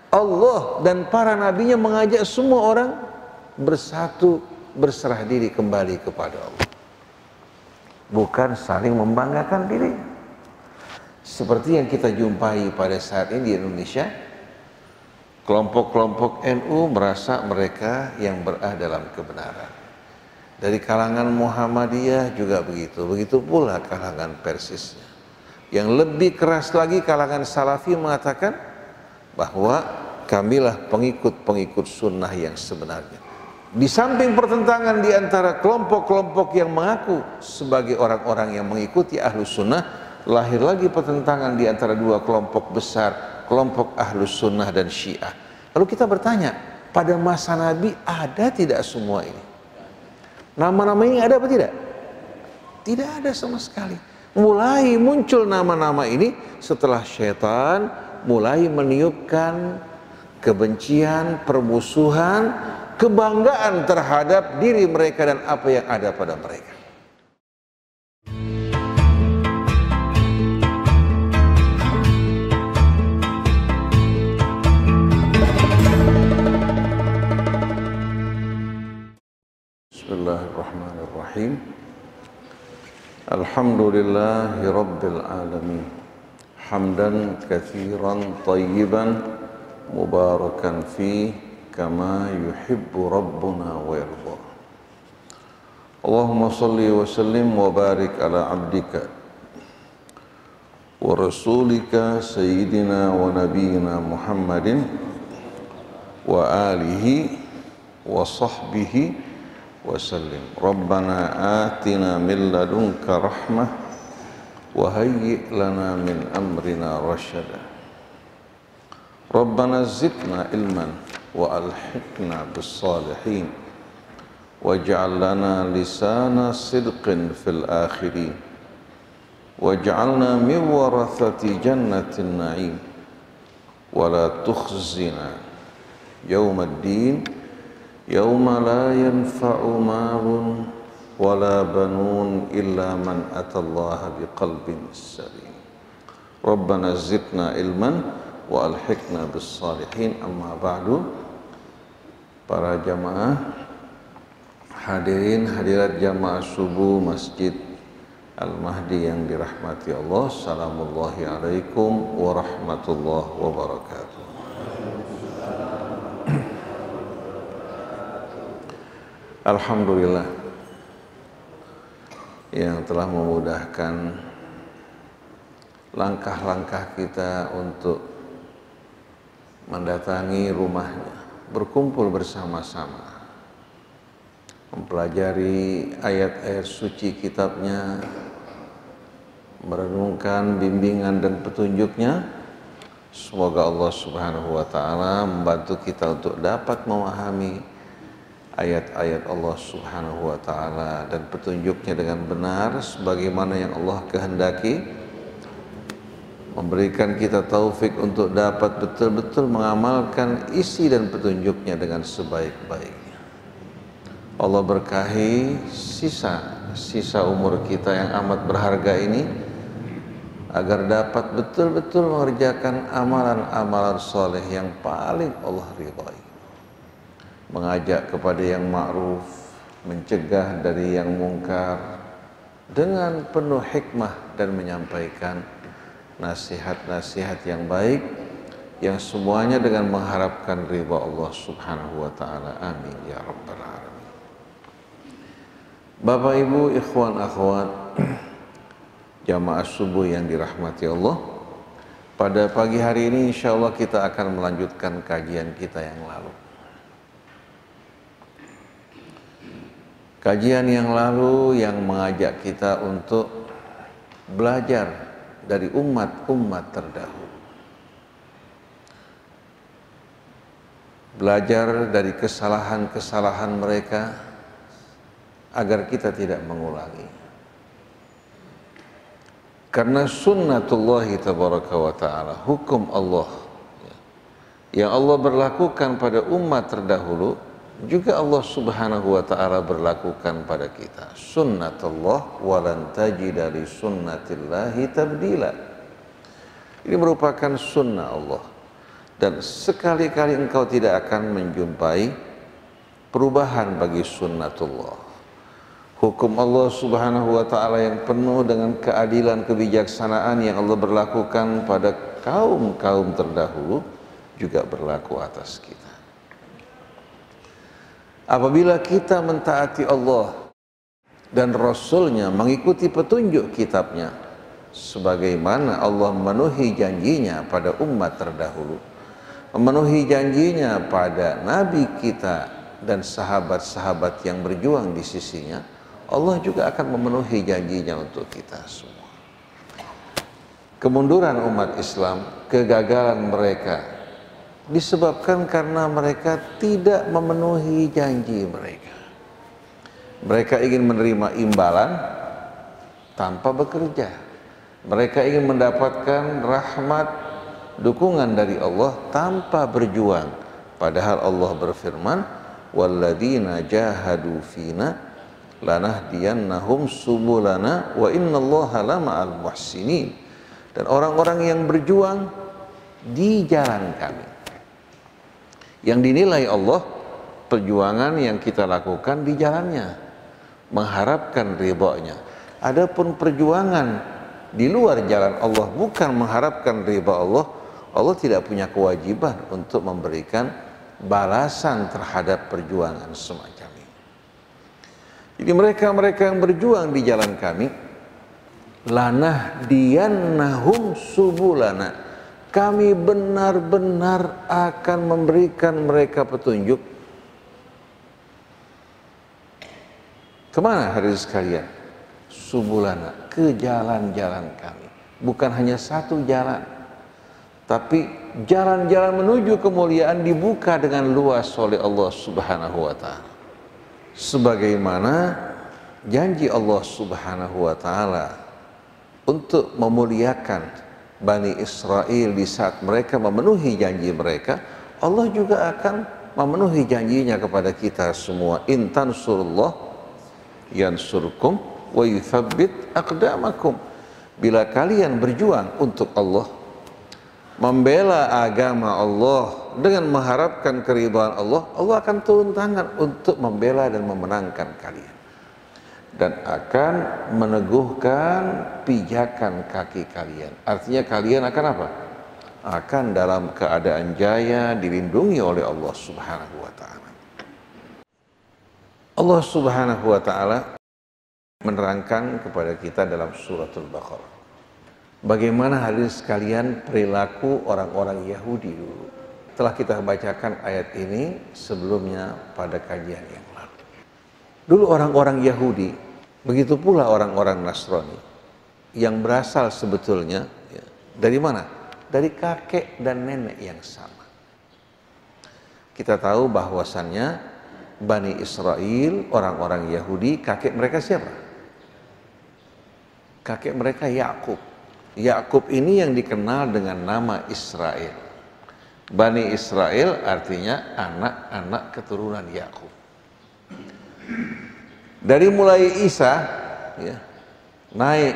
Allah dan para nabinya mengajak semua orang bersatu, berserah diri kembali kepada Allah, bukan saling membanggakan diri. Seperti yang kita jumpai pada saat ini di Indonesia, kelompok-kelompok NU merasa mereka yang berada dalam kebenaran. Dari kalangan Muhammadiyah juga begitu, begitu pula kalangan Persisnya. Yang lebih keras lagi, kalangan Salafi mengatakan bahwa kamilah pengikut-pengikut sunnah yang sebenarnya. Di samping pertentangan di antara kelompok-kelompok yang mengaku sebagai orang-orang yang mengikuti Ahlus Sunnah, lahir lagi pertentangan di antara dua kelompok besar, kelompok Ahlus Sunnah dan Syiah. Lalu kita bertanya, pada masa Nabi ada tidak semua ini? Nama-nama ini ada apa tidak? Tidak ada sama sekali. Mulai muncul nama-nama ini setelah syaitan mulai meniupkan kebencian, permusuhan, kebanggaan terhadap diri mereka dan apa yang ada pada mereka. Bismillahirrahmanirrahim. Alhamdulillahi Rabbil Alamin. Hamdan katsiran tayyiban mubarakan fi kama yuhibbu Rabbuna wa yarda. Allahumma salli wa sallim wa barik ala abdika wa rasulika sayyidina wa nabiyina Muhammadin wa alihi wa sahbihi wasallim. Rabbana atina min ladunka rahmah wa hayyi' lana min amrina rasyada. Rabbana zidna ilman wa alhiqna bis salihin waj'al lana lisana sidqin fil akhirin waj'alna min warathati jannatin na'im wa la tukhzina yawmaddin yauma la yanfa'u malun wala banun illa man atallaha biqalbin salim. Rabbana zidna ilman wa alhiqna bis salihin. Amma ba'du. Para jamaah hadirin hadirat jamaah subuh Masjid Al-Mahdi yang dirahmati Allah, salamullahi alaikum warahmatullahi wabarakatuh. Alhamdulillah yang telah memudahkan langkah-langkah kita untuk mendatangi rumahnya, berkumpul bersama-sama, mempelajari ayat-ayat suci kitabnya, merenungkan bimbingan dan petunjuknya. Semoga Allah Subhanahu wa ta'ala membantu kita untuk dapat memahami ayat-ayat Allah Subhanahu wa ta'ala dan petunjuknya dengan benar sebagaimana yang Allah kehendaki, memberikan kita taufik untuk dapat betul-betul mengamalkan isi dan petunjuknya dengan sebaik-baiknya. Allah berkahi sisa umur kita yang amat berharga ini agar dapat betul-betul mengerjakan amalan-amalan soleh yang paling Allah ridhai, mengajak kepada yang ma'ruf, mencegah dari yang mungkar dengan penuh hikmah dan menyampaikan nasihat-nasihat yang baik yang semuanya dengan mengharapkan ridha Allah Subhanahu wa ta'ala. Amin ya rabbal alamin. Bapak Ibu, ikhwan akhwat jamaah subuh yang dirahmati Allah, pada pagi hari ini insyaallah kita akan melanjutkan kajian kita yang lalu. Kajian yang lalu yang mengajak kita untuk belajar dari umat-umat terdahulu. Belajar dari kesalahan-kesalahan mereka agar kita tidak mengulangi. Karena sunnatullahi tabaraka wa ta'ala, hukum Allah yang Allah berlakukan pada umat terdahulu, juga Allah Subhanahu wa ta'ala berlakukan pada kita. Sunnatullah walan tajida li sunnatillahi tabdila. Ini merupakan sunnah Allah dan sekali-kali engkau tidak akan menjumpai perubahan bagi sunnatullah. Hukum Allah subhanahu wa ta'ala yang penuh dengan keadilan, kebijaksanaan yang Allah berlakukan pada kaum-kaum terdahulu juga berlaku atas kita. Apabila kita mentaati Allah dan Rasulnya, mengikuti petunjuk kitabnya, sebagaimana Allah memenuhi janjinya pada umat terdahulu, memenuhi janjinya pada Nabi kita dan sahabat-sahabat yang berjuang di sisinya, Allah juga akan memenuhi janjinya untuk kita semua. Kemunduran umat Islam, kegagalan mereka disebabkan karena mereka tidak memenuhi janji mereka. Mereka ingin menerima imbalan tanpa bekerja. Mereka ingin mendapatkan rahmat, dukungan dari Allah tanpa berjuang. Padahal Allah berfirman, "Walladzina jahadu fina lanahdiyannahum subulana wa innallaha lama'al muhsinin." Dan orang-orang yang berjuang di jalan kami, yang dinilai Allah perjuangan yang kita lakukan di jalannya, mengharapkan ridhonya. Adapun perjuangan di luar jalan Allah, bukan mengharapkan ridha Allah, Allah tidak punya kewajiban untuk memberikan balasan terhadap perjuangan semacam ini. Jadi mereka-mereka yang berjuang di jalan kami, lanahdiyannahum subulana, kami benar-benar akan memberikan mereka petunjuk. Kemana hadirin sekalian? Subulana, ke jalan-jalan kami. Bukan hanya satu jalan, tapi jalan-jalan menuju kemuliaan dibuka dengan luas oleh Allah subhanahu wa ta'ala. Sebagaimana janji Allah subhanahu wa ta'ala untuk memuliakan Bani Israel di saat mereka memenuhi janji mereka, Allah juga akan memenuhi janjinya kepada kita semua. In tansurullah yansurkum wa yuthabbit aqdamakum. Bila kalian berjuang untuk Allah, membela agama Allah dengan mengharapkan keridhaan Allah, Allah akan turun tangan untuk membela dan memenangkan kalian, dan akan meneguhkan pijakan kaki kalian. Artinya kalian akan apa? Akan dalam keadaan jaya, dilindungi oleh Allah subhanahu wa ta'ala. Allah subhanahu wa ta'ala menerangkan kepada kita dalam suratul Baqarah bagaimana hadirin sekalian perilaku orang-orang Yahudi dulu. Telah kita bacakan ayat ini sebelumnya pada kajian yang lalu. Dulu orang-orang Yahudi, begitu pula orang-orang Nasrani, yang berasal sebetulnya ya, dari mana? Dari kakek dan nenek yang sama. Kita tahu bahwasannya Bani Israel, orang-orang Yahudi, kakek mereka siapa? Kakek mereka Yakub. Yakub ini yang dikenal dengan nama Israel. Bani Israel artinya anak-anak keturunan Yakub. Dari mulai Isa ya, naik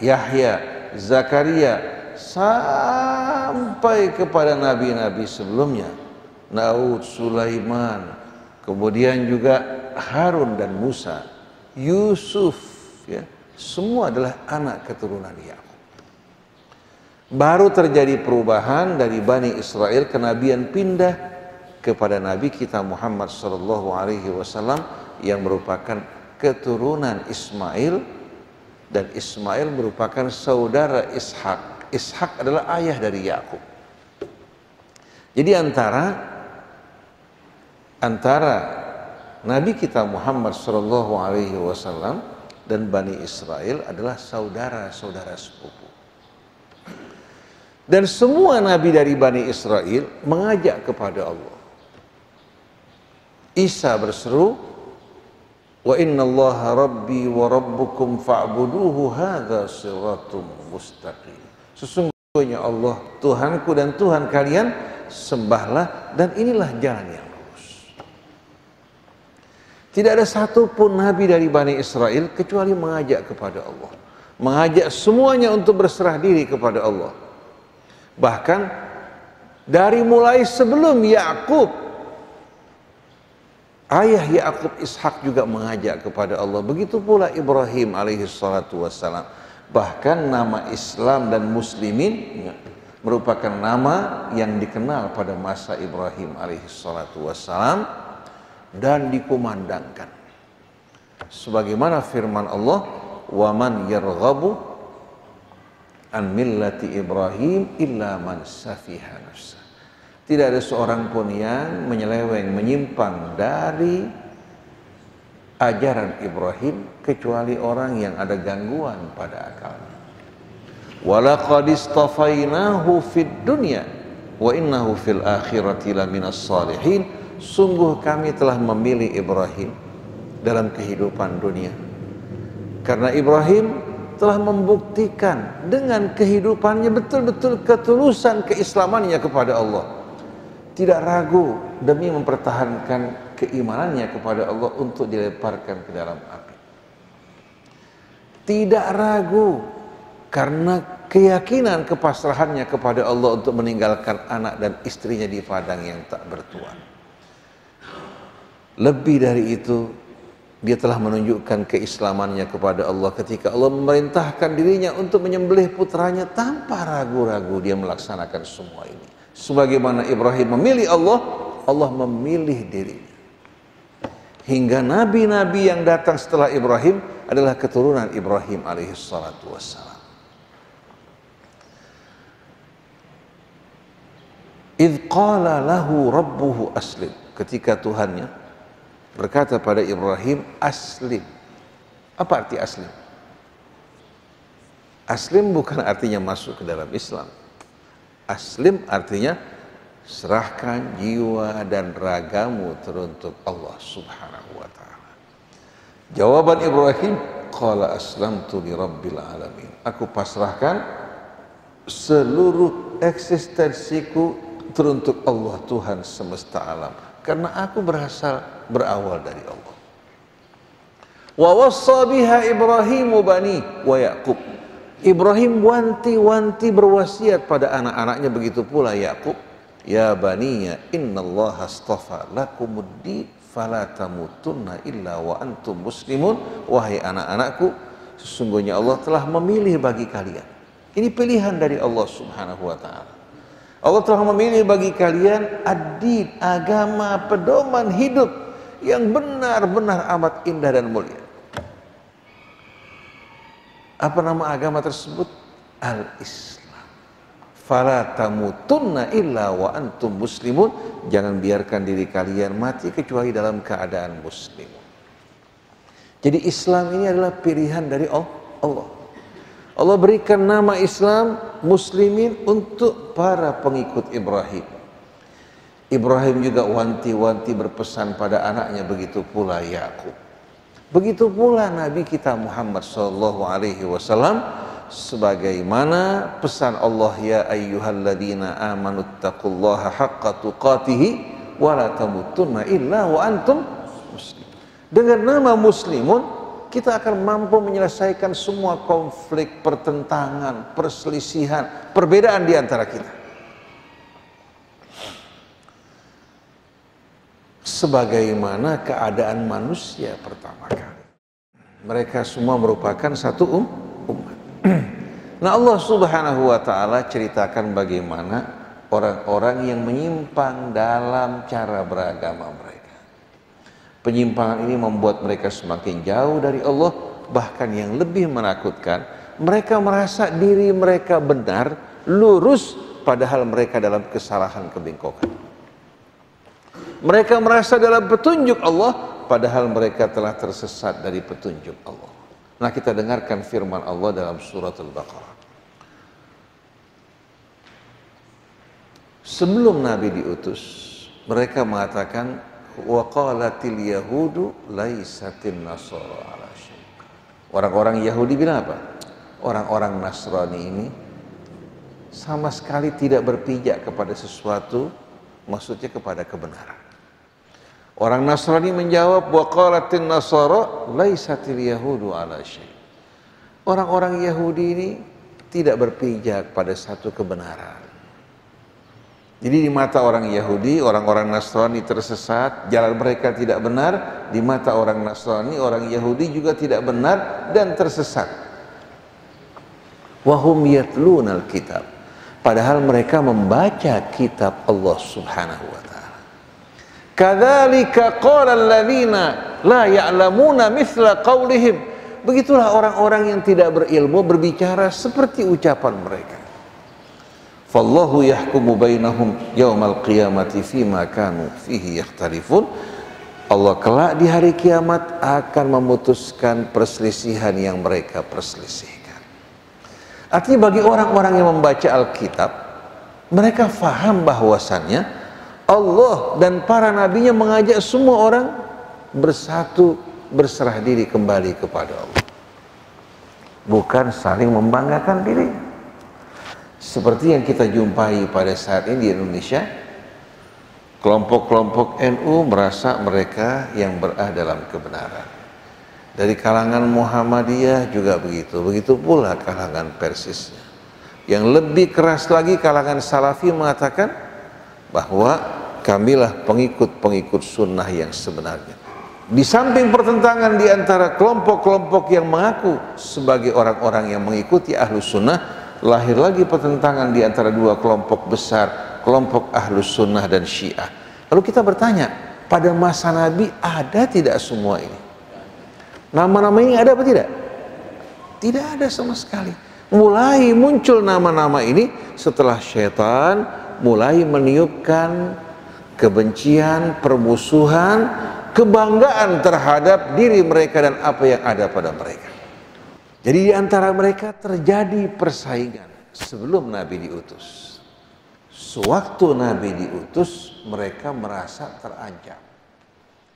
Yahya, Zakaria, sampai kepada nabi-nabi sebelumnya, Daud, Sulaiman, kemudian juga Harun dan Musa, Yusuf, ya, semua adalah anak keturunan Yakub. Baru terjadi perubahan dari Bani Israel, kenabian pindah kepada Nabi kita Muhammad SAW yang merupakan keturunan Ismail, dan Ismail merupakan saudara Ishak. Ishak adalah ayah dari Yakub. Jadi antara Nabi kita Muhammad SAW dan Bani Israel adalah saudara-saudara sepupu. Dan semua nabi dari Bani Israel mengajak kepada Allah. Isa berseru, "Wa innallaha rabbi wa rabbukum fa'buduhu hadza shiratum mustaqim." Sesungguhnya Allah Tuhanku dan Tuhan kalian, sembahlah, dan inilah jalan yang lurus. Tidak ada satupun nabi dari Bani Israel kecuali mengajak kepada Allah, mengajak semuanya untuk berserah diri kepada Allah. Bahkan Dari mulai sebelum Yakub, ayah Yakub Ishak juga mengajak kepada Allah. Begitu pula Ibrahim alaihi salatu wassalam. Bahkan nama Islam dan Muslimin merupakan nama yang dikenal pada masa Ibrahim alaihi salatu wassalam dan dikumandangkan. Sebagaimana firman Allah, "Wa man yarghabu an millati Ibrahim illa man safiha nafsa." Tidak ada seorang pun yang menyeleweng, menyimpang dari ajaran Ibrahim kecuali orang yang ada gangguan pada akalnya. Walaqad istafainahu fid dunya wa innahu fil akhirati laminas salihin. Sungguh kami telah memilih Ibrahim dalam kehidupan dunia. Karena Ibrahim telah membuktikan dengan kehidupannya betul-betul ketulusan keislamannya kepada Allah. Tidak ragu demi mempertahankan keimanannya kepada Allah untuk dilemparkan ke dalam api. Tidak ragu karena keyakinan kepasrahannya kepada Allah untuk meninggalkan anak dan istrinya di padang yang tak bertuan. Lebih dari itu, dia telah menunjukkan keislamannya kepada Allah ketika Allah memerintahkan dirinya untuk menyembelih putranya. Tanpa ragu-ragu dia melaksanakan semua ini. Sebagaimana Ibrahim memilih Allah, Allah memilih dirinya. Hingga nabi-nabi yang datang setelah Ibrahim adalah keturunan Ibrahim alaihi salatu wassalam. Idh qala lahu rabbuhu aslim. Ketika Tuhannya berkata pada Ibrahim, aslim. Apa arti aslim? Aslim bukan artinya masuk ke dalam Islam. Aslim artinya serahkan jiwa dan ragamu teruntuk Allah subhanahu wa ta'ala. Jawaban Ibrahim, qala aslamtu li rabbil alamin. Aku pasrahkan seluruh eksistensiku teruntuk Allah Tuhan semesta alam. Karena aku berawal dari Allah. Wa wassa biha Ibrahimu bani wa Yaqub. Ibrahim wanti-wanti berwasiat pada anak-anaknya, begitu pula Yaqub. Ya baniya innallaha astafa lakumuddin fala tamutunna illa wa antum muslimun. Wahai anak-anakku, sesungguhnya Allah telah memilih bagi kalian. Ini pilihan dari Allah subhanahu wa ta'ala. Allah telah memilih bagi kalian ad-din, agama, pedoman hidup yang benar-benar amat indah dan mulia. Apa nama agama tersebut? Al-Islam. Fala tamutunna illa wa antum muslimun. Jangan biarkan diri kalian mati kecuali dalam keadaan muslim. Jadi Islam ini adalah pilihan dari Allah. Allah berikan nama Islam, muslimin, untuk para pengikut Ibrahim. Ibrahim juga wanti-wanti berpesan pada anaknya, begitu pula Yakub. Begitu pula Nabi kita Muhammad SAW, sebagaimana pesan Allah, ya ayyuhalladzina amanu taqullaha haqqa tuqatihi wa la tamutunna illa wa antum muslim. Dengan nama muslimun, kita akan mampu menyelesaikan semua konflik, pertentangan, perselisihan, perbedaan di antara kita. Sebagaimana keadaan manusia pertama kali. Mereka semua merupakan satu umat. Nah, Allah subhanahu wa ta'ala ceritakan bagaimana orang-orang yang menyimpang dalam cara beragama mereka. Penyimpangan ini membuat mereka semakin jauh dari Allah. Bahkan yang lebih menakutkan, mereka merasa diri mereka benar, lurus, padahal mereka dalam kesalahan, kebengkokan. Mereka merasa dalam petunjuk Allah, padahal mereka telah tersesat dari petunjuk Allah. Nah, kita dengarkan firman Allah dalam surat Al-Baqarah. Sebelum Nabi diutus, mereka mengatakan, wa qalatil yahudu laisatin nasara ala syai'. Orang-orang Yahudi bilang apa? Orang-orang Nasrani ini sama sekali tidak berpijak kepada sesuatu, maksudnya kepada kebenaran. Orang Nasrani menjawab, wa qalatin nasara laisatil yahudu ala syai'. Orang-orang Yahudi ini tidak berpijak pada satu kebenaran. Jadi di mata orang Yahudi, orang-orang Nasrani tersesat, jalan mereka tidak benar. Di mata orang Nasrani, orang Yahudi juga tidak benar dan tersesat. Wahum yatlunal kitab. Padahal mereka membaca kitab Allah Subhanahu wa taala. Kadzalika qala alladziina la ya'lamuna mithla qaulihim. Begitulah orang-orang yang tidak berilmu berbicara seperti ucapan mereka. Fallahu yahkumu bainahum yaumal qiyamati fima kanu fihi yakhtalifun. Allah kelak di hari kiamat akan memutuskan perselisihan yang mereka perselisihkan. Artinya bagi orang-orang yang membaca Alkitab, mereka faham bahwasannya Allah dan para nabinya mengajak semua orang bersatu, berserah diri kembali kepada Allah, bukan saling membanggakan diri. Seperti yang kita jumpai pada saat ini di Indonesia, kelompok-kelompok NU merasa mereka yang berada dalam kebenaran. Dari kalangan Muhammadiyah juga begitu, begitu pula kalangan Persisnya. Yang lebih keras lagi kalangan Salafi mengatakan bahwa kamilah pengikut-pengikut sunnah yang sebenarnya. Di samping pertentangan di antara kelompok-kelompok yang mengaku sebagai orang-orang yang mengikuti Ahlus Sunnah, lahir lagi pertentangan di antara dua kelompok besar, kelompok Ahlus Sunnah dan Syiah. Lalu kita bertanya, pada masa Nabi ada tidak semua ini? Nama-nama ini ada apa tidak? Tidak ada sama sekali. Mulai muncul nama-nama ini setelah syaitan mulai meniupkan kebencian, permusuhan, kebanggaan terhadap diri mereka dan apa yang ada pada mereka. Jadi di antara mereka terjadi persaingan sebelum Nabi diutus. Sewaktu Nabi diutus, mereka merasa terancam.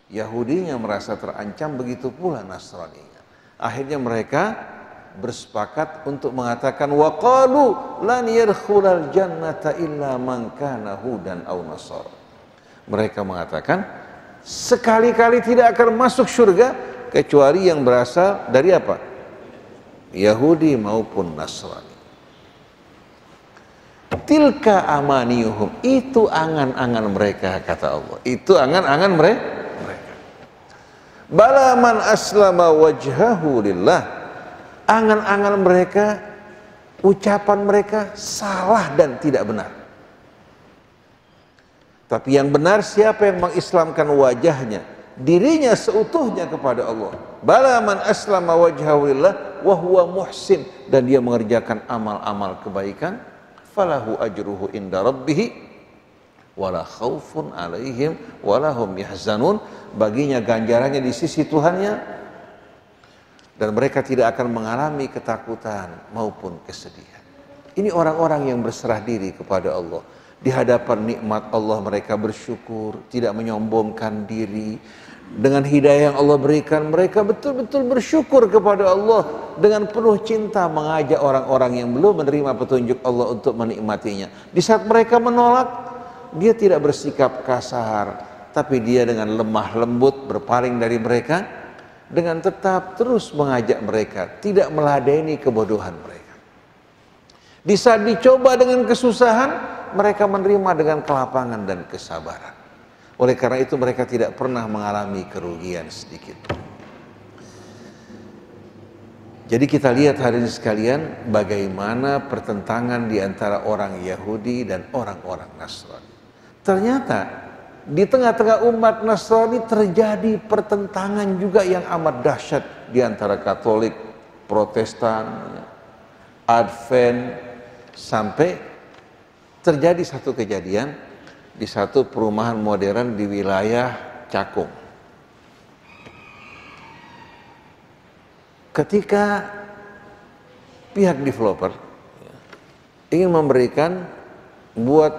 Yahudinya merasa terancam, begitu pula Nasraninya. Akhirnya mereka bersepakat untuk mengatakan waqalu lan yadkhulal jannata illa man kana hudan aw nasara. Mereka mengatakan sekali-kali tidak akan masuk surga kecuali yang berasal dari apa? Yahudi maupun Nasrani. Tilka amaniyuhum, itu angan-angan mereka, kata Allah. Itu angan-angan mereka. Bala man aslama wajhahu lillah. Angan-angan mereka, ucapan mereka salah dan tidak benar. Tapi yang benar siapa yang mengislamkan wajahnya, dirinya seutuhnya kepada Allah. Bala man aslama wajhahu lillah wa huwa muhsin, dan dia mengerjakan amal-amal kebaikan, falahu ajruhu inda rabbih wala khaufun alaihim wala hum yahzanun. Baginya ganjarannya di sisi Tuhannya dan mereka tidak akan mengalami ketakutan maupun kesedihan. Ini orang-orang yang berserah diri kepada Allah. Di hadapan nikmat Allah mereka bersyukur, tidak menyombongkan diri. Dengan hidayah yang Allah berikan, mereka betul-betul bersyukur kepada Allah. Dengan penuh cinta mengajak orang-orang yang belum menerima petunjuk Allah untuk menikmatinya. Di saat mereka menolak, dia tidak bersikap kasar, tapi dia dengan lemah lembut berpaling dari mereka, dengan tetap terus mengajak mereka, tidak meladeni kebodohan mereka. Di saat dicoba dengan kesusahan, mereka menerima dengan kelapangan dan kesabaran. Oleh karena itu mereka tidak pernah mengalami kerugian sedikit. Jadi kita lihat hari ini sekalian bagaimana pertentangan di antara orang Yahudi dan orang-orang Nasrani. Ternyata di tengah-tengah umat Nasrani terjadi pertentangan juga yang amat dahsyat di antara Katolik, Protestan, Advent, sampai terjadi satu kejadian di satu perumahan modern di wilayah Cakung. Ketika pihak developer ingin memberikan buat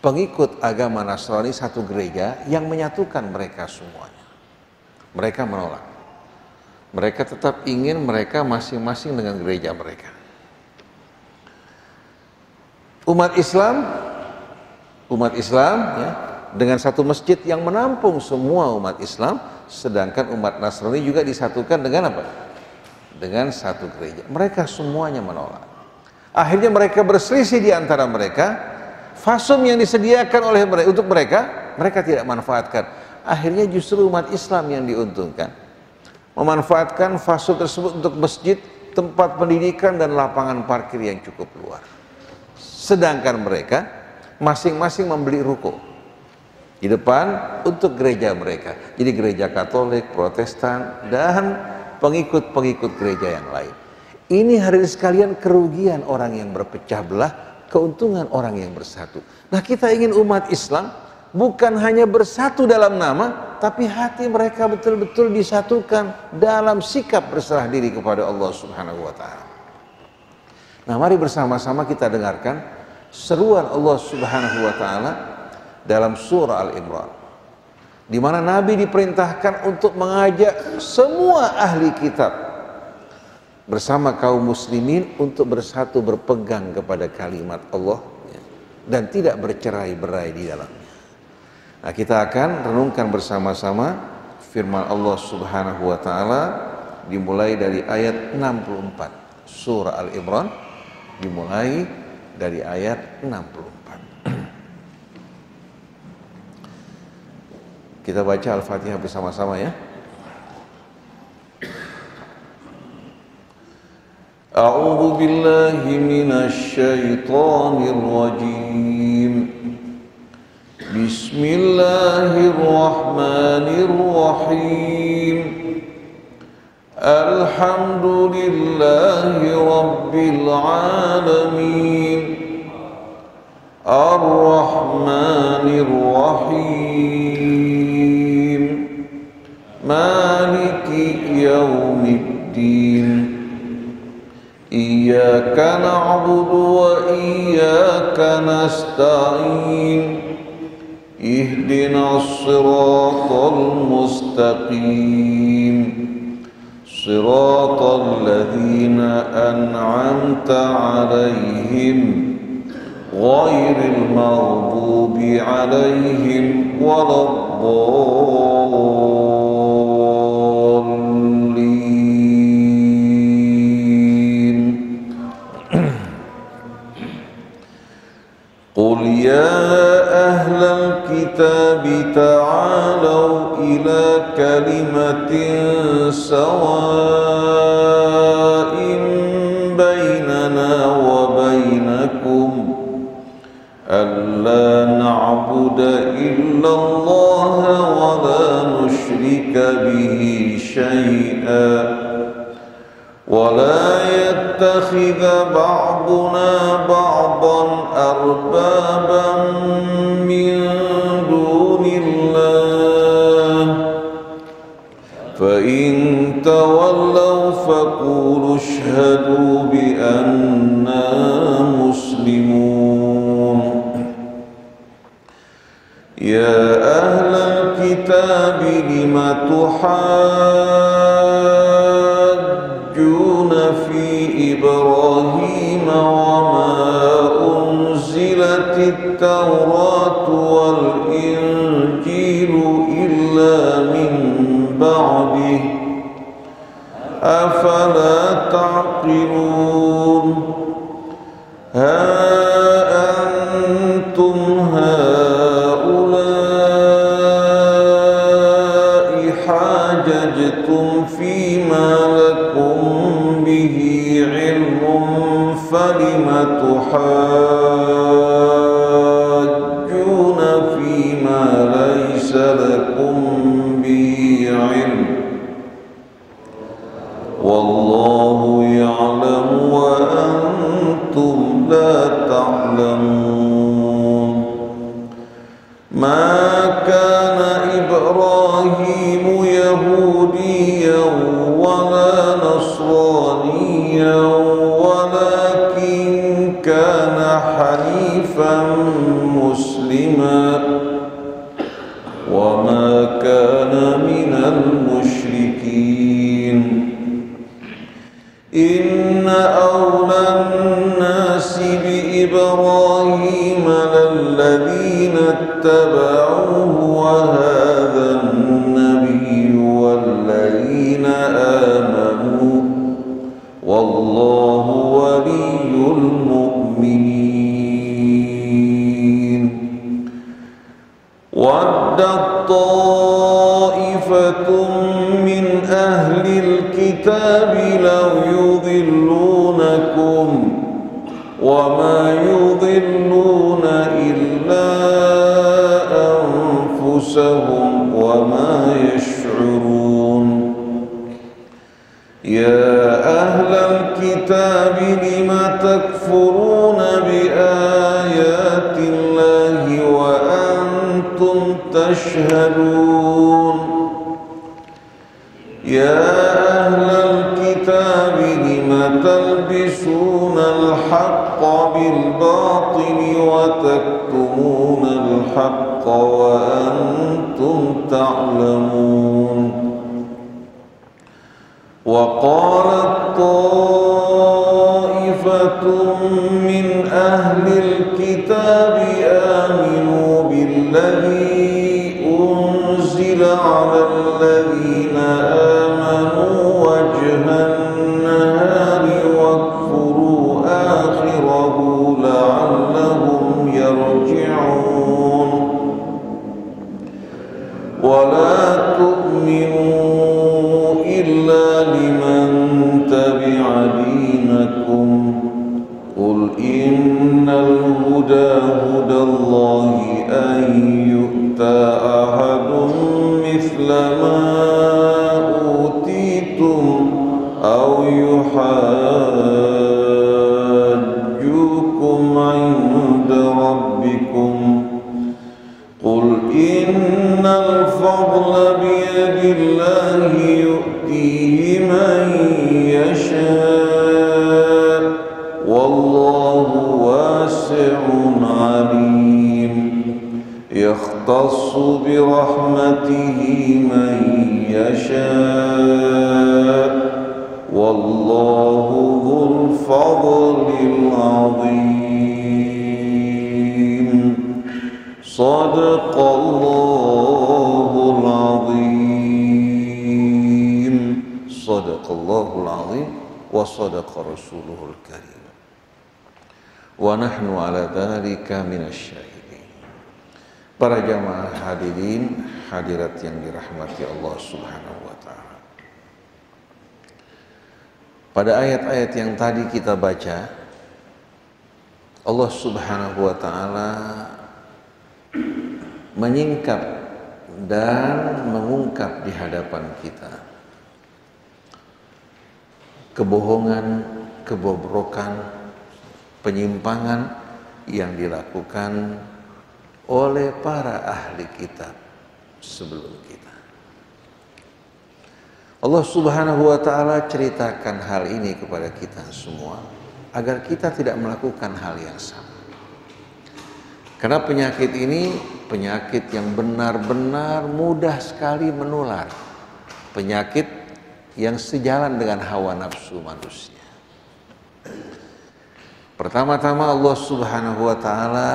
pengikut agama Nasrani satu gereja yang menyatukan mereka semuanya, mereka menolak. Mereka tetap ingin mereka masing-masing dengan gereja mereka. Umat Islam ya, dengan satu masjid yang menampung semua umat Islam, sedangkan umat Nasrani juga disatukan dengan apa? Dengan satu gereja. Mereka semuanya menolak. Akhirnya mereka berselisih di antara mereka. fasum yang disediakan oleh mereka untuk mereka tidak manfaatkan. Akhirnya justru umat Islam yang diuntungkan, memanfaatkan fasum tersebut untuk masjid, tempat pendidikan dan lapangan parkir yang cukup luas. Sedangkan mereka masing-masing membeli ruko di depan untuk gereja mereka. Jadi gereja Katolik, Protestan, dan pengikut-pengikut gereja yang lain. Ini hadirin sekalian kerugian orang yang berpecah belah, keuntungan orang yang bersatu. Nah, kita ingin umat Islam bukan hanya bersatu dalam nama, tapi hati mereka betul-betul disatukan dalam sikap berserah diri kepada Allah Subhanahu wa Ta'ala. Nah, mari bersama-sama kita dengarkan seruan Allah Subhanahu wa Ta'ala dalam surah Al-Imran, di mana Nabi diperintahkan untuk mengajak semua ahli kitab bersama kaum muslimin untuk bersatu berpegang kepada kalimat Allah dan tidak bercerai-berai di dalamnya. Nah, kita akan renungkan bersama-sama firman Allah Subhanahu wa Ta'ala dimulai dari ayat 64 surah Al-Imran, dimulai dari ayat 64. Kita baca Al-Fatihah bersama-sama ya. A'udzu billahi minasy syaithanir rajim. Bismillahirrahmanirrahim. Alhamdulillahi rabbil alamin. Ar-Rahmanir Rahim. Maliki yaumiddin. Iyyaka na'budu wa iyyaka nasta'in. Ihdinas siratal mustaqim. Siratal ladzina an'amta 'alaihim ghairil maghdubi 'alaihim waladdallin. Qul ya ahlal kitabi ta'alau ila kalimatin sawa'in bainana wa bainakum alla na'budu illa Allah wa la nusyrika bihi syai'an ولا يتخذ بعضنا بعضا أربابا من دون الله فإن تولوا فقولوا اشهدوا بأننا مسلمون يا أهل الكتاب لم في إبراهيم وما أنزلت التوراة والإنجيل إلا من بعده أفلا تعقلون ها أنتم هؤلاء حاججتم فيما لكم به علم فلم تحاجون فيما ليس لكم به علم والله يعلم وأنتم لا تعلمون ما كان إبراهيم يهوديا ولا نصرانيا ولكن كان حنيفا مسلما وما كان من المشركين إن أولى الناس بإبراهيم للذين اتبعوه وهذا النبي والذين آمنوا والله ولي المؤمنين ودت طائفة من أهل الكتاب لو يضلونكم وما يضلون إلا أنفسهم وما يشعرون يا أهل الكتاب لم تكفرون بآيات الله وأنتم تشهدون يا أهل الكتاب لم تلبسون الحق بالباطل وتكتمون الحق وأنتم تعلمون وقالت طائفة من أهل الكتاب آمنوا بالذي أنزل على الذين آمنوا وجه النهار واكفروا آخره لعلهم يرجعون ولا تؤمنوا إلا لمن تبع دينكم قل إن الهدى هدى الله أن يؤتى أحد مثل ما أوتيتم أو يحاجوكم عند ربكم قل إن الفضل بيد الله يؤتيه من يشاء والله واسع عليم يختص برحمته من يشاء والله ذو الفضل العظيم صدق الله العظيم صدق الله العظيم وصدق رسوله الكريم ونحن على ذلك من الشاهدين. Para jamaah hadirin hadirat yang dirahmati Allah Subhanahu wa taala. Pada ayat-ayat yang tadi kita baca, Allah Subhanahu wa taala menyingkap dan mengungkap di hadapan kita kebohongan, kebobrokan, penyimpangan yang dilakukan oleh para ahli kitab sebelum kita. Allah Subhanahu wa taala ceritakan hal ini kepada kita semua agar kita tidak melakukan hal yang sama. Karena penyakit ini penyakit yang benar-benar mudah sekali menular. Penyakit yang sejalan dengan hawa nafsu manusia. Pertama-tama Allah Subhanahu wa taala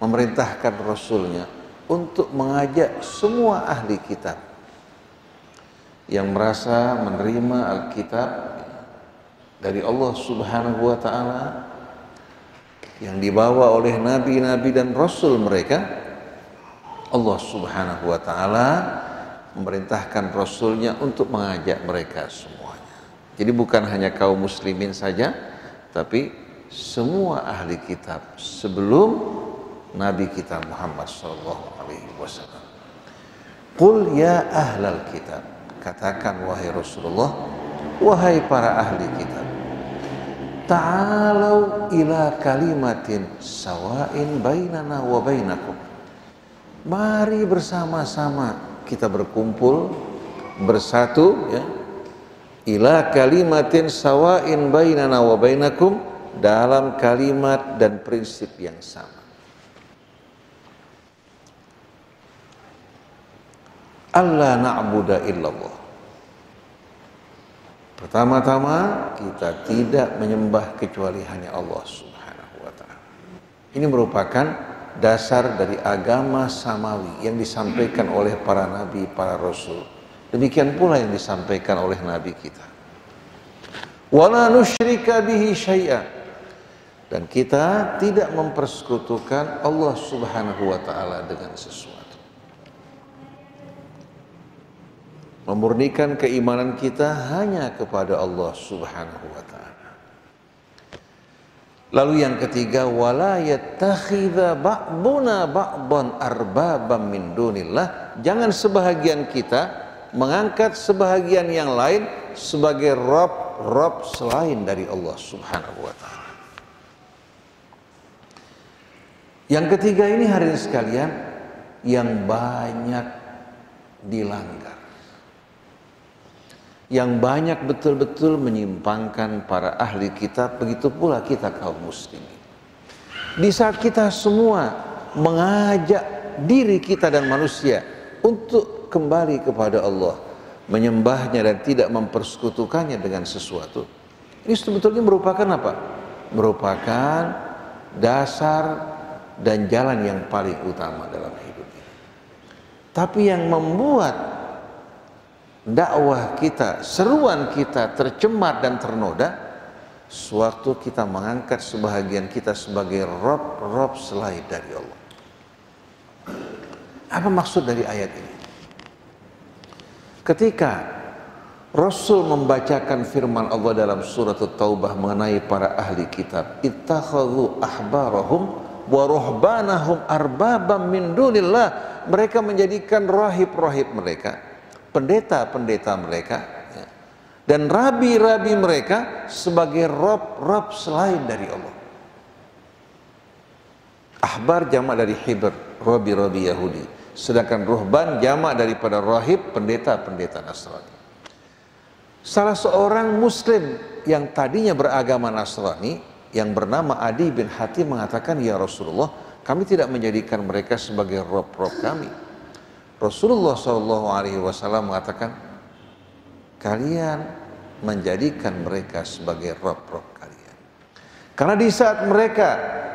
memerintahkan Rasulnya untuk mengajak semua ahli kitab yang merasa menerima Alkitab dari Allah Subhanahu wa taala yang dibawa oleh nabi-nabi dan rasul mereka. Allah Subhanahu wa taala memerintahkan Rasulnya untuk mengajak mereka semuanya. Jadi bukan hanya kaum muslimin saja, tapi semua ahli kitab sebelum Nabi kita Muhammad SAW. Qul ya ahlal kitab, katakan wahai Rasulullah, wahai para ahli kitab, ta'alau ila kalimatin sawa'in bainana wa bainakum. Mari bersama-sama kita berkumpul bersatu ya, ila kalimatin sawa'in bainana wa bainakum, dalam kalimat dan prinsip yang sama. Allah na'budu illallah. Pertama-tama kita tidak menyembah kecuali hanya Allah Subhanahu wa taala. Ini merupakan dasar dari agama samawi yang disampaikan oleh para nabi, para rasul. Demikian pula yang disampaikan oleh nabi kita. Wala nusyrika bihi syai'a, Dan kita tidak mempersekutukan Allah Subhanahu wa ta'ala dengan sesuatu. Memurnikan keimanan kita hanya kepada Allah Subhanahu wa ta'ala. Lalu yang ketiga, wala yattakhidha ba'duna ba'dan arbabam min dunillah. Jangan sebahagian kita mengangkat sebahagian yang lain sebagai Rob selain dari Allah Subhanahu wa ta'ala. Yang ketiga ini hadirin sekalian yang banyak dilanggar, yang banyak betul-betul menyimpangkan para ahli kitab, begitu pula kita kaum muslimin. Di saat kita semua mengajak diri kita dan manusia untuk kembali kepada Allah, menyembahnya dan tidak mempersekutukannya dengan sesuatu, ini sebetulnya merupakan apa? Merupakan dasar dan jalan yang paling utama dalam hidup ini. Tapi yang membuat dakwah kita, seruan kita tercemar dan ternoda, sewaktu kita mengangkat sebahagian kita sebagai Rob selain dari Allah. Apa maksud dari ayat ini? Ketika Rasul membacakan firman Allah dalam surat At-Taubah mengenai para ahli kitab, ittakhadhu ahbarahum wa ruhbanahum arbabam min dunillah, mereka menjadikan rahib-rahib mereka, pendeta-pendeta mereka, dan rabi-rabi mereka sebagai rob selain dari Allah. Ahbar jamak dari hibr, rabi-rabi Yahudi, sedangkan ruhban jamak daripada rahib, pendeta-pendeta Nasrani. Salah seorang muslim yang tadinya beragama Nasrani yang bernama Adi bin Hatim mengatakan, ya Rasulullah, kami tidak menjadikan mereka sebagai rob kami. Rasulullah SAW mengatakan, kalian menjadikan mereka sebagai rob kalian. Karena di saat mereka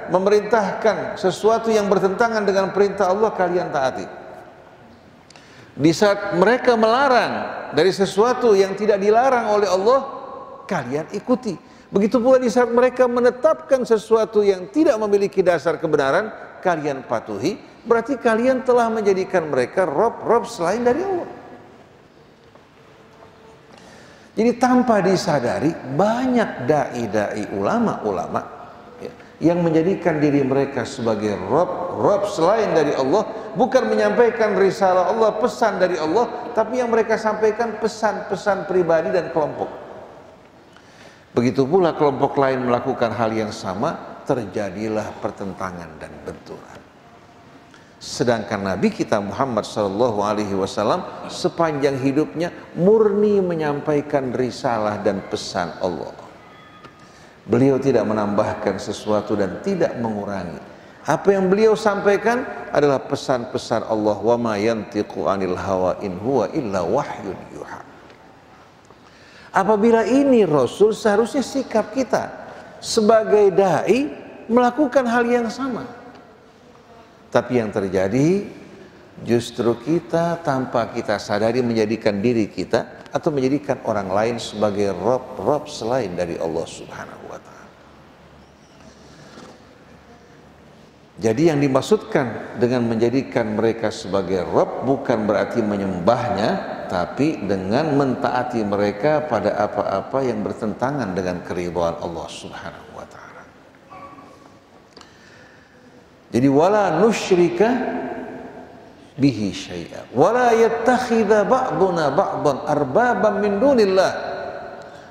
memerintahkan sesuatu yang bertentangan dengan perintah Allah, kalian taati. Di saat mereka melarang dari sesuatu yang tidak dilarang oleh Allah, kalian ikuti. Begitu pula di saat mereka menetapkan sesuatu yang tidak memiliki dasar kebenaran, kalian patuhi. Berarti kalian telah menjadikan mereka rob selain dari Allah. Jadi tanpa disadari, banyak dai-dai, ulama-ulama yang menjadikan diri mereka sebagai rob selain dari Allah, bukan menyampaikan risalah Allah, pesan dari Allah, tapi yang mereka sampaikan pesan-pesan pribadi dan kelompok. Begitu pula kelompok lain melakukan hal yang sama, terjadilah pertentangan dan benturan. Sedangkan Nabi kita Muhammad SAW sepanjang hidupnya murni menyampaikan risalah dan pesan Allah. Beliau tidak menambahkan sesuatu dan tidak mengurangi. Apa yang beliau sampaikan adalah pesan-pesan Allah. Wa ma yantiqu anil hawa in huwa illa wahyun yuha. Apabila ini Rasul, seharusnya sikap kita sebagai dai melakukan hal yang sama. Tapi yang terjadi justru kita tanpa kita sadari menjadikan diri kita atau menjadikan orang lain sebagai rob selain dari Allah Subhanahu wa ta'ala. Jadi yang dimaksudkan dengan menjadikan mereka sebagai rob bukan berarti menyembahnya, tapi dengan mentaati mereka pada apa-apa yang bertentangan dengan keridhaan Allah Subhanahu wa ta'ala. Jadi wala nusyrika bihi syai'a wala yattakhidha ba'duna ba'dan arbabam min dunillah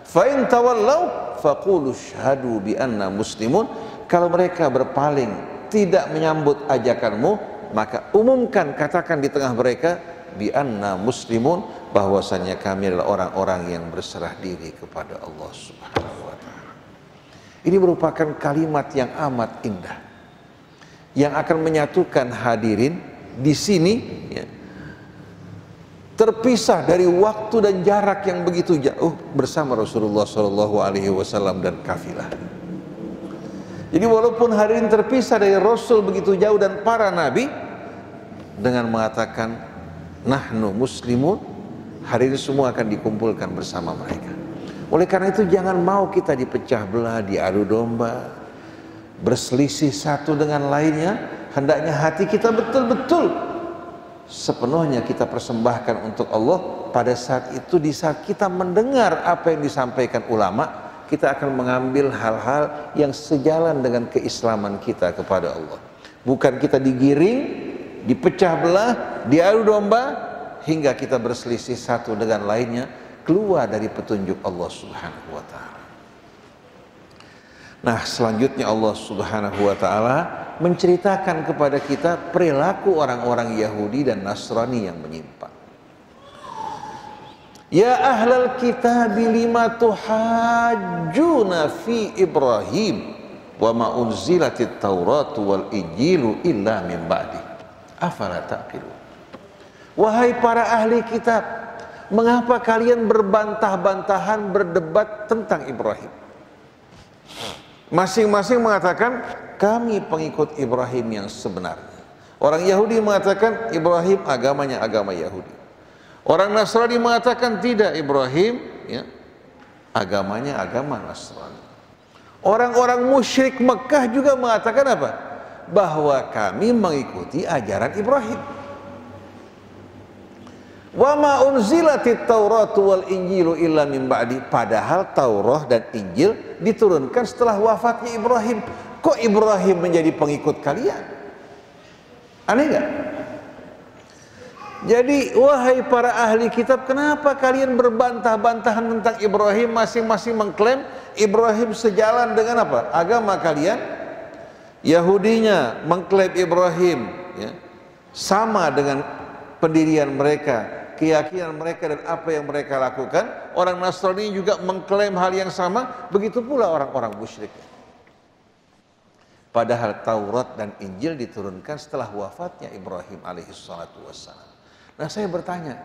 fa in tawallaw faqulu syhadu bi anna muslimun. Kalau mereka berpaling, tidak menyambut ajakanmu, maka umumkan, katakan di tengah mereka, bi anna muslimun, bahwasanya kami adalah orang-orang yang berserah diri kepada Allah Subhanahu wa ta'ala. Ini merupakan kalimat yang amat indah yang akan menyatukan hadirin di sini ya, terpisah dari waktu dan jarak yang begitu jauh bersama Rasulullah SAW dan kafilah. Jadi walaupun hadirin terpisah dari Rasul begitu jauh dan para nabi, dengan mengatakan nahnu muslimun, hadirin semua akan dikumpulkan bersama mereka. Oleh karena itu jangan mau kita dipecah belah, diadu domba, berselisih satu dengan lainnya, hendaknya hati kita betul-betul sepenuhnya kita persembahkan untuk Allah. Pada saat itu, di saat kita mendengar apa yang disampaikan ulama, kita akan mengambil hal-hal yang sejalan dengan keislaman kita kepada Allah. Bukan kita digiring, dipecah belah, diadu domba, hingga kita berselisih satu dengan lainnya, keluar dari petunjuk Allah Subhanahu wa ta'ala. Nah, selanjutnya Allah Subhanahu wa ta'ala menceritakan kepada kita perilaku orang-orang Yahudi dan Nasrani yang menyimpang. Ya ahlal kitab lima tuhajjuna fi Ibrahim wa ma unzilatit Tauratu wal Injilu illa min ba'di afala ta'qilun. Wahai para ahli kitab, mengapa kalian berbantah-bantahan berdebat tentang Ibrahim? Masing-masing mengatakan kami pengikut Ibrahim yang sebenarnya. Orang Yahudi mengatakan Ibrahim agamanya agama Yahudi. Orang Nasrani mengatakan tidak, Ibrahim ya, agamanya agama Nasrani. Orang-orang musyrik Mekah juga mengatakan apa? Bahwa kami mengikuti ajaran Ibrahim. Wa ma unzilatit Tauratu wal Injilu illa min ba'di. Padahal Taurat dan Injil diturunkan setelah wafatnya Ibrahim. Kok Ibrahim menjadi pengikut kalian? Aneh nggak? Jadi wahai para ahli kitab, kenapa kalian berbantah-bantahan tentang Ibrahim? Masing-masing mengklaim Ibrahim sejalan dengan apa? Agama kalian. Yahudinya mengklaim Ibrahim ya, sama dengan pendirian mereka, keyakinan mereka dan apa yang mereka lakukan. Orang Nasrani juga mengklaim hal yang sama, begitu pula orang-orang musyrik. Padahal Taurat dan Injil diturunkan setelah wafatnya Ibrahim alaihissalatu wassalam. Nah, saya bertanya,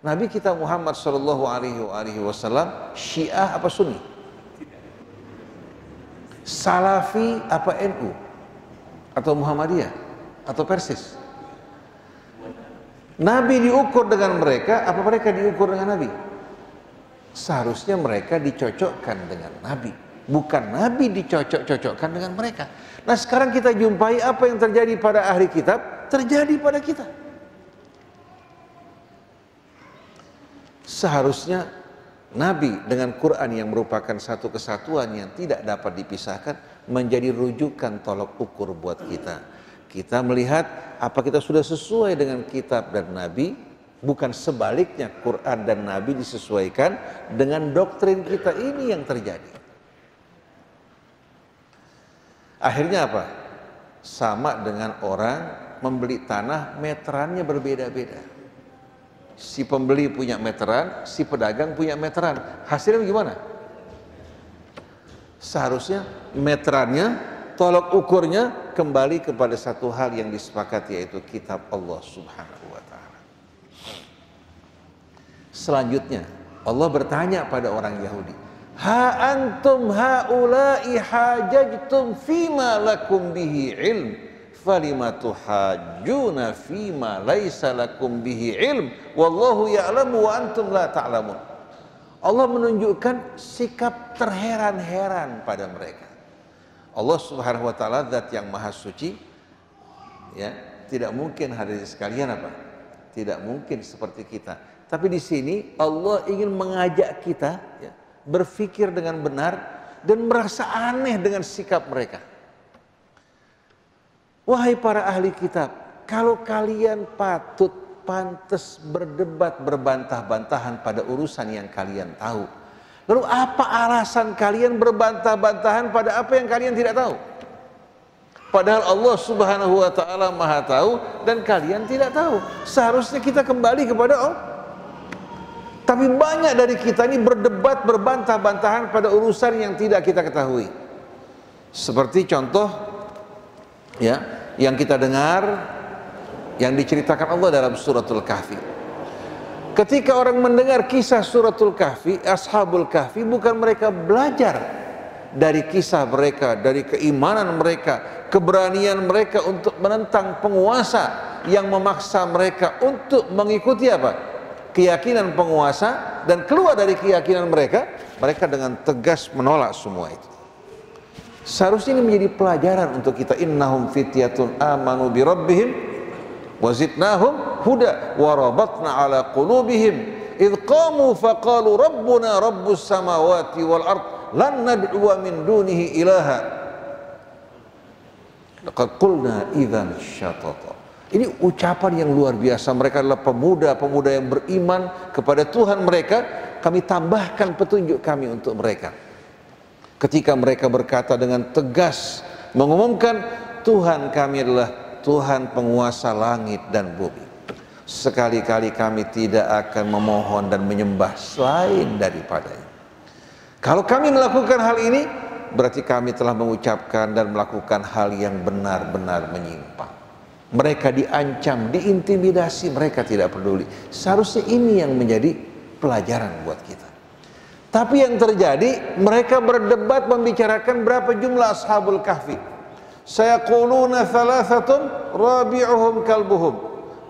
Nabi kita Muhammad sallallahu alaihi wasallam Syiah apa Sunni? Salafi apa NU? Atau Muhammadiyah? Atau Persis? Nabi diukur dengan mereka, apa mereka diukur dengan Nabi? Seharusnya mereka dicocokkan dengan Nabi, bukan Nabi dicocok-cocokkan dengan mereka. Nah, sekarang kita jumpai apa yang terjadi pada ahli kitab, terjadi pada kita. Seharusnya Nabi dengan Quran yang merupakan satu kesatuan yang tidak dapat dipisahkan menjadi rujukan tolok ukur buat kita. Kita melihat apa kita sudah sesuai dengan kitab dan Nabi, bukan sebaliknya Quran dan Nabi disesuaikan dengan doktrin kita. Ini yang terjadi. Akhirnya apa? Sama dengan orang membeli tanah, meterannya berbeda-beda. Si pembeli punya meteran, si pedagang punya meteran. Hasilnya gimana? Seharusnya meterannya, tolok ukurnya kembali kepada satu hal yang disepakati, yaitu kitab Allah Subhanahu wa ta'ala. Selanjutnya Allah bertanya pada orang Yahudi, ha antum haula'i hajajtum fima lakum bihi ilm falima tuhajjuna fima laisa lakum bihi ilm wallahu ya'lamu wa antum la ta'lamun. Allah menunjukkan sikap terheran-heran pada mereka. Allah Subhanahu wa ta'ala zat yang maha suci ya, tidak mungkin hadirin sekalian apa? Tidak mungkin seperti kita. Tapi di sini Allah ingin mengajak kita ya, berpikir dengan benar dan merasa aneh dengan sikap mereka. Wahai para ahli kitab, kalau kalian pantas berdebat berbantah-bantahan pada urusan yang kalian tahu, lalu apa alasan kalian berbantah-bantahan pada apa yang kalian tidak tahu? Padahal Allah Subhanahu wa ta'ala maha tahu dan kalian tidak tahu. Seharusnya kita kembali kepada Allah. Tapi banyak dari kita ini berdebat berbantah-bantahan pada urusan yang tidak kita ketahui. Seperti contoh ya, yang kita dengar yang diceritakan Allah dalam suratul Kahfi. Ketika orang mendengar kisah suratul Kahfi, Ashabul Kahfi, bukan mereka belajar dari kisah mereka, dari keimanan mereka, keberanian mereka untuk menentang penguasa yang memaksa mereka untuk mengikuti apa? Keyakinan penguasa, dan keluar dari keyakinan mereka, mereka dengan tegas menolak semua itu. Seharusnya ini menjadi pelajaran untuk kita. Innahum fityatun amanu bi rabbihim wa zidnahum huda wa rabatna ala qulubihim idh qamu faqalu rabbuna rabbus samawati wal ard lan nad'uwa min dunihi ilaha laqad qulna idzan syatata. Ini ucapan yang luar biasa. Mereka adalah pemuda-pemuda yang beriman kepada Tuhan mereka. Kami tambahkan petunjuk kami untuk mereka. Ketika mereka berkata dengan tegas, mengumumkan, Tuhan kami adalah Tuhan penguasa langit dan bumi. Sekali-kali kami tidak akan memohon dan menyembah selain daripadanya. Kalau kami melakukan hal ini, berarti kami telah mengucapkan dan melakukan hal yang benar-benar menyimpang. Mereka diancam, diintimidasi, mereka tidak peduli. Seharusnya ini yang menjadi pelajaran buat kita. Tapi yang terjadi, mereka berdebat membicarakan berapa jumlah ashabul kahfi. Sayaquluna thalathatun rabi'uhum kalbuhum.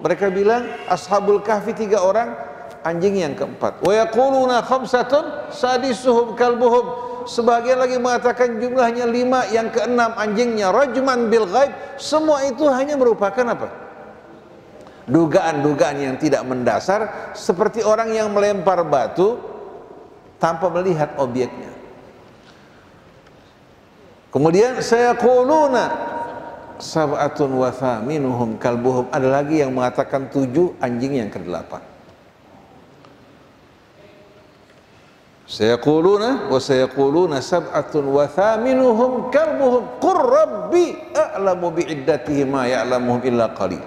Mereka bilang ashabul kahfi 3 orang, anjing yang keempat. Wa yaquluna khamsatun sadisuhum kalbuhum. Sebagian lagi mengatakan jumlahnya 5, yang keenam anjingnya. Rajman bil ghaib. Semua itu hanya merupakan apa? Dugaan-dugaan yang tidak mendasar, seperti orang yang melempar batu tanpa melihat objeknya. Kemudian sayaquluna sab'atun wa thaminuhum kalbuhum. Ada lagi yang mengatakan 7, anjing yang ke-8. Sayaquluna wa sayaquluna sab'atun wa thaminuhum kalbuhum qur rabbi a'lamu bi'iddatihi ma ya'lamuhum illa qalil.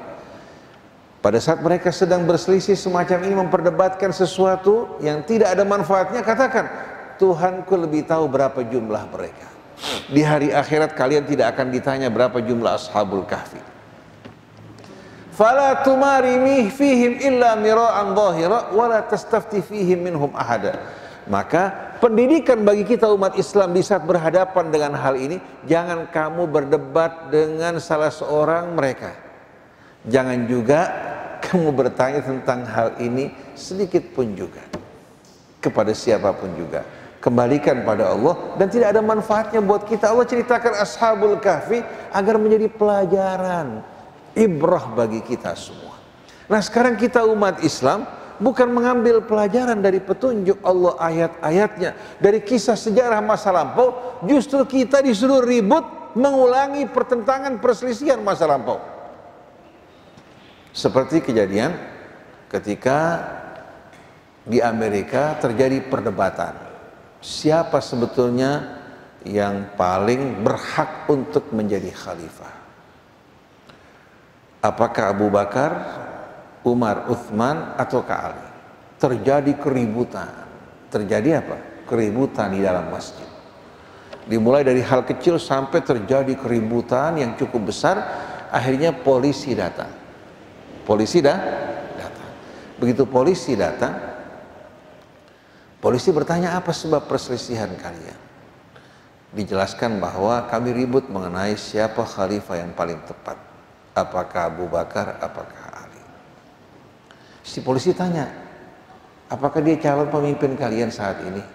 Pada saat mereka sedang berselisih semacam ini, memperdebatkan sesuatu yang tidak ada manfaatnya, katakan, Tuhanku lebih tahu berapa jumlah mereka. Di hari akhirat kalian tidak akan ditanya berapa jumlah ashabul kahfi. Fala tumari fihim illa mira'an dhahira wa la tastafti fihim minhum ahada. Maka pendidikan bagi kita umat Islam di saat berhadapan dengan hal ini, jangan kamu berdebat dengan salah seorang mereka. Jangan juga kamu bertanya tentang hal ini sedikit pun juga kepada siapapun juga. Kembalikan pada Allah, dan tidak ada manfaatnya buat kita. Allah ceritakan ashabul kahfi agar menjadi pelajaran, ibrah bagi kita semua. Nah, sekarang kita umat Islam bukan mengambil pelajaran dari petunjuk Allah, ayat-ayatnya, dari kisah sejarah masa lampau, justru kita disuruh ribut mengulangi pertentangan perselisihan masa lampau. Seperti kejadian ketika di Amerika terjadi perdebatan, siapa sebetulnya yang paling berhak untuk menjadi khalifah? Apakah Abu Bakar, Umar, Uthman, atau Ali? Terjadi keributan. Terjadi apa? Keributan di dalam masjid. Dimulai dari hal kecil sampai terjadi keributan yang cukup besar. Akhirnya polisi datang. Polisi datang. Begitu polisi datang, polisi bertanya, apa sebab perselisihan kalian? Dijelaskan bahwa kami ribut mengenai siapa khalifah yang paling tepat. Apakah Abu Bakar, apakah Ali? Si polisi tanya, apakah dia calon pemimpin kalian saat ini?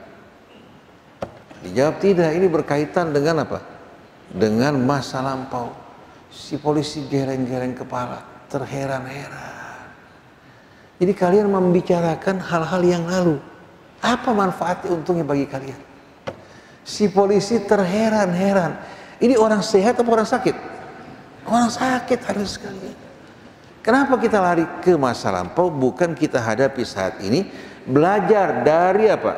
Dijawab tidak, ini berkaitan dengan apa? Dengan masa lampau. Si polisi geleng-geleng kepala, terheran-heran. Jadi kalian membicarakan hal-hal yang lalu. Apa manfaatnya, untungnya bagi kalian? Si polisi terheran-heran. Ini orang sehat atau orang sakit? Orang sakit harus sekali. Kenapa kita lari ke masa lampau? Bukan kita hadapi saat ini. Belajar dari apa?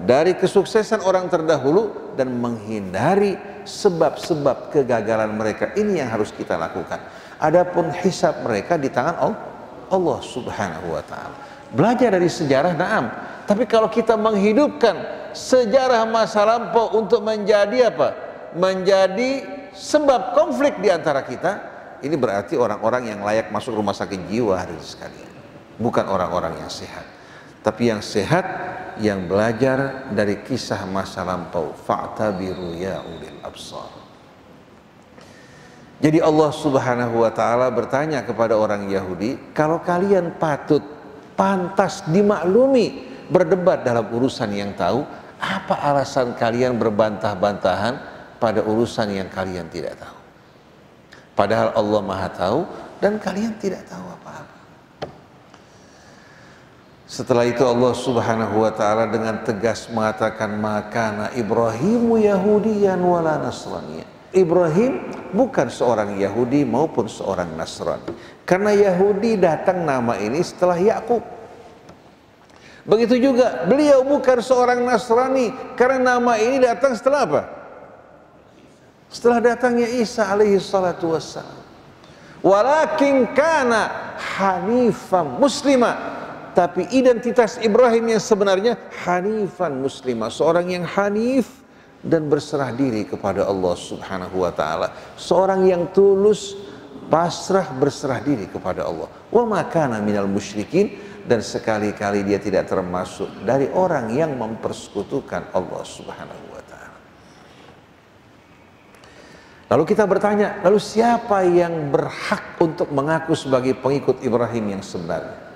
Dari kesuksesan orang terdahulu dan menghindari sebab-sebab kegagalan mereka. Ini yang harus kita lakukan. Adapun hisab mereka di tangan Allah Subhanahu wa ta'ala. Belajar dari sejarah, na'am. Tapi kalau kita menghidupkan sejarah masa lampau untuk menjadi apa? Menjadi sebab konflik di antara kita, ini berarti orang-orang yang layak masuk rumah sakit jiwa hari sekalian. Bukan orang-orang yang sehat. Tapi yang sehat, yang belajar dari kisah masa lampau. Fa'tabiru ya ulil absar. Jadi Allah Subhanahu wa ta'ala bertanya kepada orang Yahudi, kalau kalian pantas dimaklumi berdebat dalam urusan yang tahu, apa alasan kalian berbantah-bantahan pada urusan yang kalian tidak tahu. Padahal Allah Maha tahu dan kalian tidak tahu apa-apa. Setelah itu Allah Subhanahu wa taala dengan tegas mengatakan, "Makana Ibrahimu Yahudiyan wala Nasraniyan." Ibrahim bukan seorang Yahudi maupun seorang Nasrani. Karena Yahudi datang nama ini setelah Yakub. Begitu juga beliau bukan seorang Nasrani karena nama ini datang setelah apa? Setelah datangnya Isa alaihi salatu wassalam. Walakin kana hanifan muslima. Tapi identitas Ibrahim yang sebenarnya hanifan muslima, seorang yang hanif dan berserah diri kepada Allah Subhanahu wa taala, seorang yang tulus, pasrah, berserah diri kepada Allah. Wa ma kana minal musyrikin, dan sekali-kali dia tidak termasuk dari orang yang mempersekutukan Allah Subhanahu wa taala. Lalu kita bertanya, lalu siapa yang berhak untuk mengaku sebagai pengikut Ibrahim yang sebenarnya?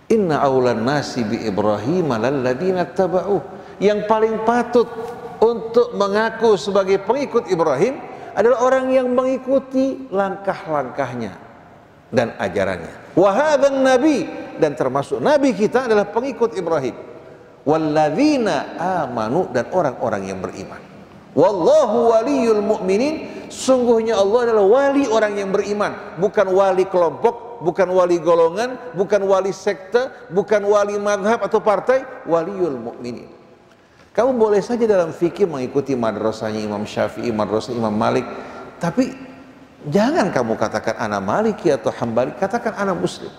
Inna awlan nasi bi Ibrahim lalladzina taba'uh. Yang paling patut untuk mengaku sebagai pengikut Ibrahim adalah orang yang mengikuti langkah-langkahnya dan ajarannya. Wa hadzan nabi, dan termasuk nabi kita adalah pengikut Ibrahim. Walladzina amanu, dan orang-orang yang beriman. Wallahu waliyul mu'minin, sungguhnya Allah adalah wali orang yang beriman, bukan wali kelompok, bukan wali golongan, bukan wali sekte, bukan wali madhab atau partai, waliul mu'minin. Kamu boleh saja dalam fikih mengikuti madrasahnya Imam Syafi'i, madrasah Imam Malik, tapi jangan kamu katakan ana Maliki atau Hambali, katakan ana Muslim.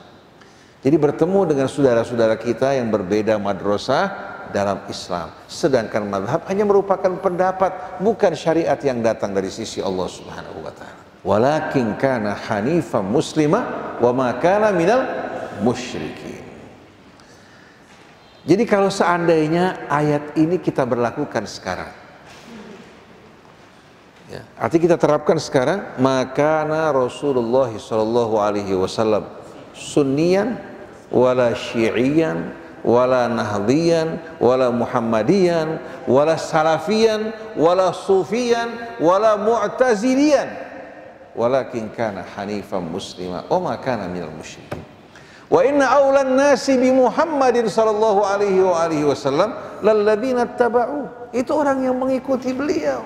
Jadi bertemu dengan saudara-saudara kita yang berbeda madrasah dalam Islam, sedangkan madhab hanya merupakan pendapat, bukan syariat yang datang dari sisi Allah Subhanahu wa taala. Walakin kana hanifan muslima wa ma kana minal musyrikin. Jadi kalau seandainya ayat ini kita berlakukan sekarang, ya, artinya kita terapkan sekarang, maka Rasulullah sallallahu alaihi wasallam sunniyan wala syi'iyan wala nahdiyan wala muhammadiyan wala salafiyan wala sufiyan wala mu'taziliyan, walakin kana hanifan muslima wa ma kana minal musyrikin. Wa inna awlan nasi bi Muhammadin sallallahu alaihi wa alihi wasallam lalladzina taba'u. Itu orang yang mengikuti beliau.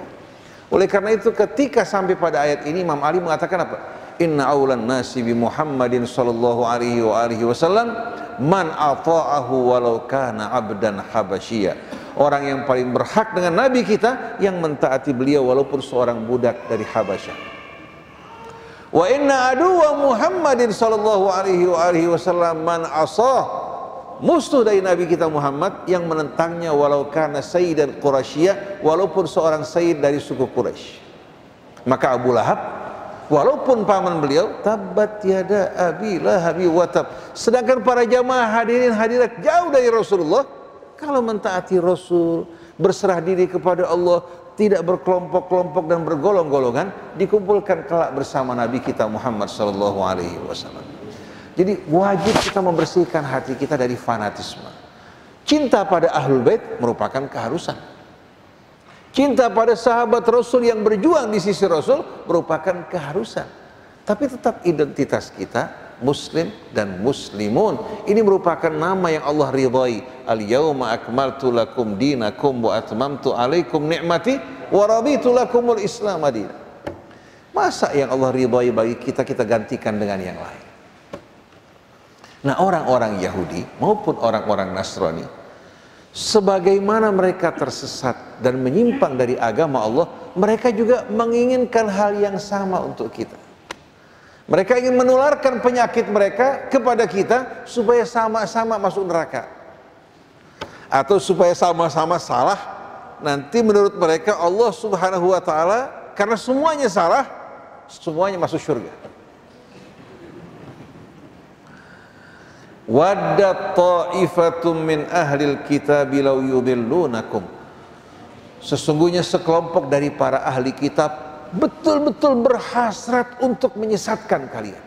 Oleh karena itu ketika sampai pada ayat ini Imam Ali mengatakan apa? Inna awlan nasi bi Muhammadin sallallahu alaihi wa alihi wasallam man ata'ahu walau kana abdan habasyiya. Orang yang paling berhak dengan nabi kita yang mentaati beliau walaupun seorang budak dari Habasyah. Wa inna aduwa Muhammadin sallallahu alaihi wasallam man asah, musuh dari Nabi kita Muhammad yang menentangnya walau kana sayyidan Quraisy, walaupun seorang sayyid dari suku Quraisy. Maka Abu Lahab walaupun paman beliau, tabbat yada abi lahabi wa tab. Sedangkan para jamaah hadirin hadirat jauh dari Rasulullah, kalau mentaati Rasul, berserah diri kepada Allah, tidak berkelompok-kelompok dan bergolong-golongan, dikumpulkan kelak bersama Nabi kita Muhammad sallallahu alaihi wasallam. Jadi wajib kita membersihkan hati kita dari fanatisme. Cinta pada Ahlul Bait merupakan keharusan. Cinta pada sahabat Rasul yang berjuang di sisi Rasul merupakan keharusan. Tapi tetap identitas kita Muslim dan Muslimun. Ini merupakan nama yang Allah ridhai. Al-yawma akmaltu lakum dinakum wa atmamtu alaikum ni'mati wa raditu lakumul Islam madina. Masa yang Allah ridhai bagi kita, kita gantikan dengan yang lain. Nah, orang-orang Yahudi maupun orang-orang Nasrani, sebagaimana mereka tersesat dan menyimpang dari agama Allah, mereka juga menginginkan hal yang sama untuk kita. Mereka ingin menularkan penyakit mereka kepada kita supaya sama-sama masuk neraka, atau supaya sama-sama salah. Nanti menurut mereka Allah Subhanahu wa taala, karena semuanya salah, semuanya masuk surga. Wadda ta'ifatum min ahlil kitabi law yudillunakum. Sesungguhnya sekelompok dari para ahli kitab betul-betul berhasrat untuk menyesatkan kalian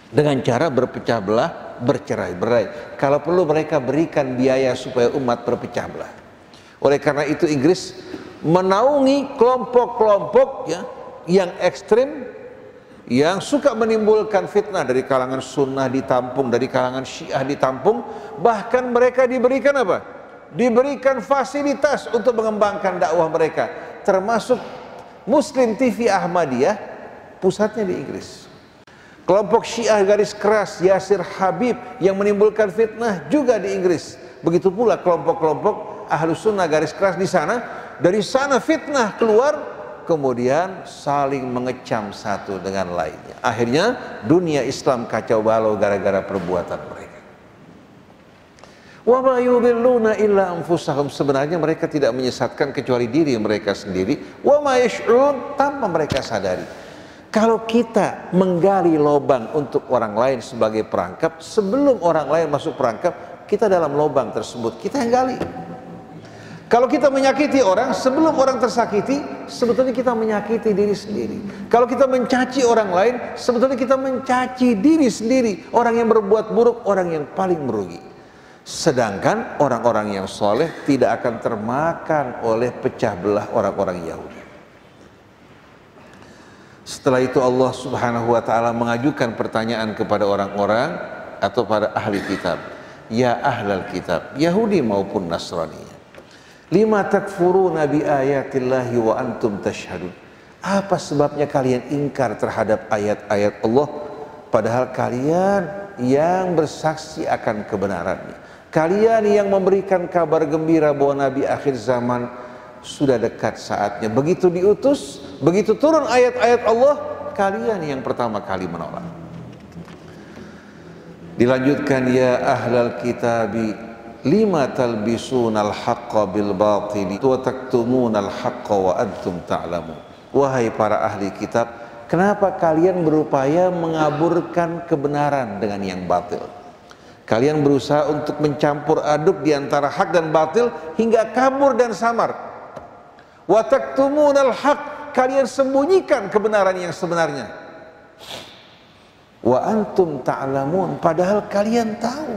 dengan cara berpecah belah, bercerai-berai. Kalau perlu mereka berikan biaya supaya umat berpecah belah. Oleh karena itu Inggris menaungi kelompok-kelompok ya yang ekstrim, yang suka menimbulkan fitnah. Dari kalangan sunnah ditampung, dari kalangan syiah ditampung, bahkan mereka diberikan apa? Diberikan fasilitas untuk mengembangkan dakwah mereka, termasuk Muslim TV Ahmadiyah, pusatnya di Inggris. Kelompok syiah garis keras Yasir Habib yang menimbulkan fitnah juga di Inggris. Begitu pula kelompok-kelompok Ahlus Sunnah garis keras di sana. Dari sana fitnah keluar, kemudian saling mengecam satu dengan lainnya. Akhirnya dunia Islam kacau balau gara-gara perbuatan mereka. Wa ma yudhilluna illa anfusahum, sebenarnya mereka tidak menyesatkan kecuali diri mereka sendiri. Wa ma yash'urun, tanpa mereka sadari. Kalau kita menggali lubang untuk orang lain sebagai perangkap, sebelum orang lain masuk perangkap, kita dalam lubang tersebut, kita yang gali. Kalau kita menyakiti orang, sebelum orang tersakiti, sebetulnya kita menyakiti diri sendiri. Kalau kita mencaci orang lain, sebetulnya kita mencaci diri sendiri. Orang yang berbuat buruk, orang yang paling merugi. Sedangkan orang-orang yang soleh tidak akan termakan oleh pecah belah orang-orang Yahudi. Setelah itu Allah Subhanahu wa ta'ala mengajukan pertanyaan kepada orang-orang atau para ahli kitab. Ya ahlal kitab, Yahudi maupun Nasrani, lima takfuruna bi ayatillahi wa antum tashhadun. Apa sebabnya kalian ingkar terhadap ayat-ayat Allah, padahal kalian yang bersaksi akan kebenarannya. Kalian yang memberikan kabar gembira bahwa Nabi akhir zaman sudah dekat saatnya. Begitu diutus, begitu turun ayat-ayat Allah, kalian yang pertama kali menolak. Dilanjutkan, ya ahlal kitabi lima talbisunal haqqa bil batili wa taktumunal haqqa wa antum ta'lamun. Wahai para ahli kitab, kenapa kalian berupaya mengaburkan kebenaran dengan yang batil? Kalian berusaha untuk mencampur aduk di antara hak dan batil hingga kabur dan samar. Wa taktumunal haqq, kalian sembunyikan kebenaran yang sebenarnya. Wa antum ta'lamun, padahal kalian tahu.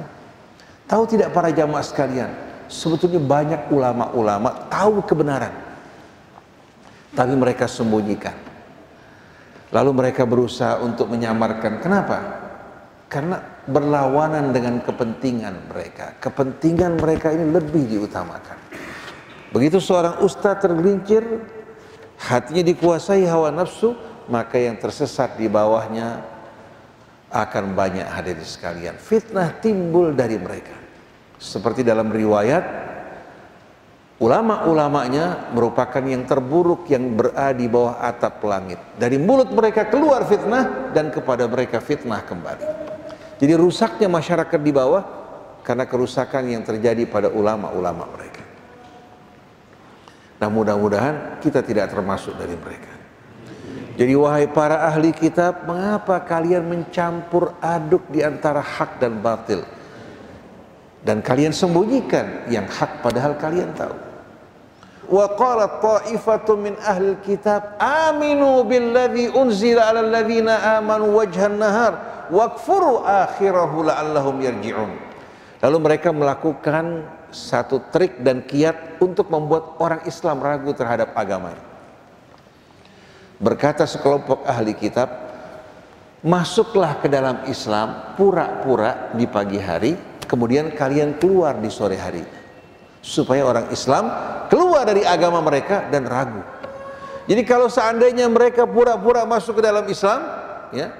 Tahu tidak para jamaah sekalian, sebetulnya banyak ulama-ulama tahu kebenaran, tapi mereka sembunyikan. Lalu mereka berusaha untuk menyamarkan. Kenapa? Karena berlawanan dengan kepentingan mereka. Kepentingan mereka ini lebih diutamakan. Begitu seorang ustadz tergelincir, hatinya dikuasai hawa nafsu, maka yang tersesat di bawahnya akan banyak. Hadirin sekalian, fitnah timbul dari mereka. Seperti dalam riwayat, ulama-ulamanya merupakan yang terburuk yang berada di bawah atap langit. Dari mulut mereka keluar fitnah dan kepada mereka fitnah kembali. Jadi rusaknya masyarakat di bawah karena kerusakan yang terjadi pada ulama-ulama mereka. Nah, mudah-mudahan kita tidak termasuk dari mereka. Jadi wahai para ahli kitab, mengapa kalian mencampur aduk di antara hak dan batil? Dan kalian sembunyikan yang hak padahal kalian tahu. Wa qalat ta'ifatun min ahli kitab aminu billadzi unzila 'alal ladzina amanu wajhan nahar wakfuru akhirahu la'allahum yarji'un. Lalu mereka melakukan satu trik dan kiat untuk membuat orang Islam ragu terhadap agamanya. Berkata sekelompok ahli kitab, masuklah ke dalam Islam pura-pura di pagi hari, kemudian kalian keluar di sore hari, supaya orang Islam keluar dari agama mereka dan ragu. Jadi kalau seandainya mereka pura-pura masuk ke dalam Islam, ya,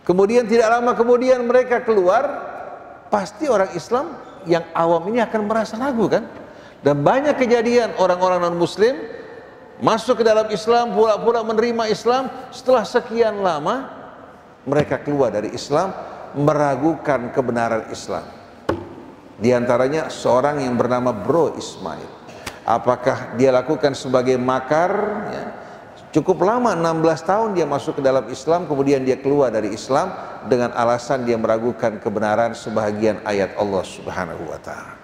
kemudian tidak lama kemudian mereka keluar, pasti orang Islam yang awam ini akan merasa ragu, kan? Dan banyak kejadian orang-orang non-Muslim masuk ke dalam Islam, pura-pura menerima Islam, setelah sekian lama mereka keluar dari Islam, meragukan kebenaran Islam. Di antaranya seorang yang bernama Bro Ismail. Apakah dia lakukan sebagai makar? Ya. Cukup lama, 16 tahun dia masuk ke dalam Islam, kemudian dia keluar dari Islam dengan alasan dia meragukan kebenaran sebahagian ayat Allah Subhanahu wa ta'ala.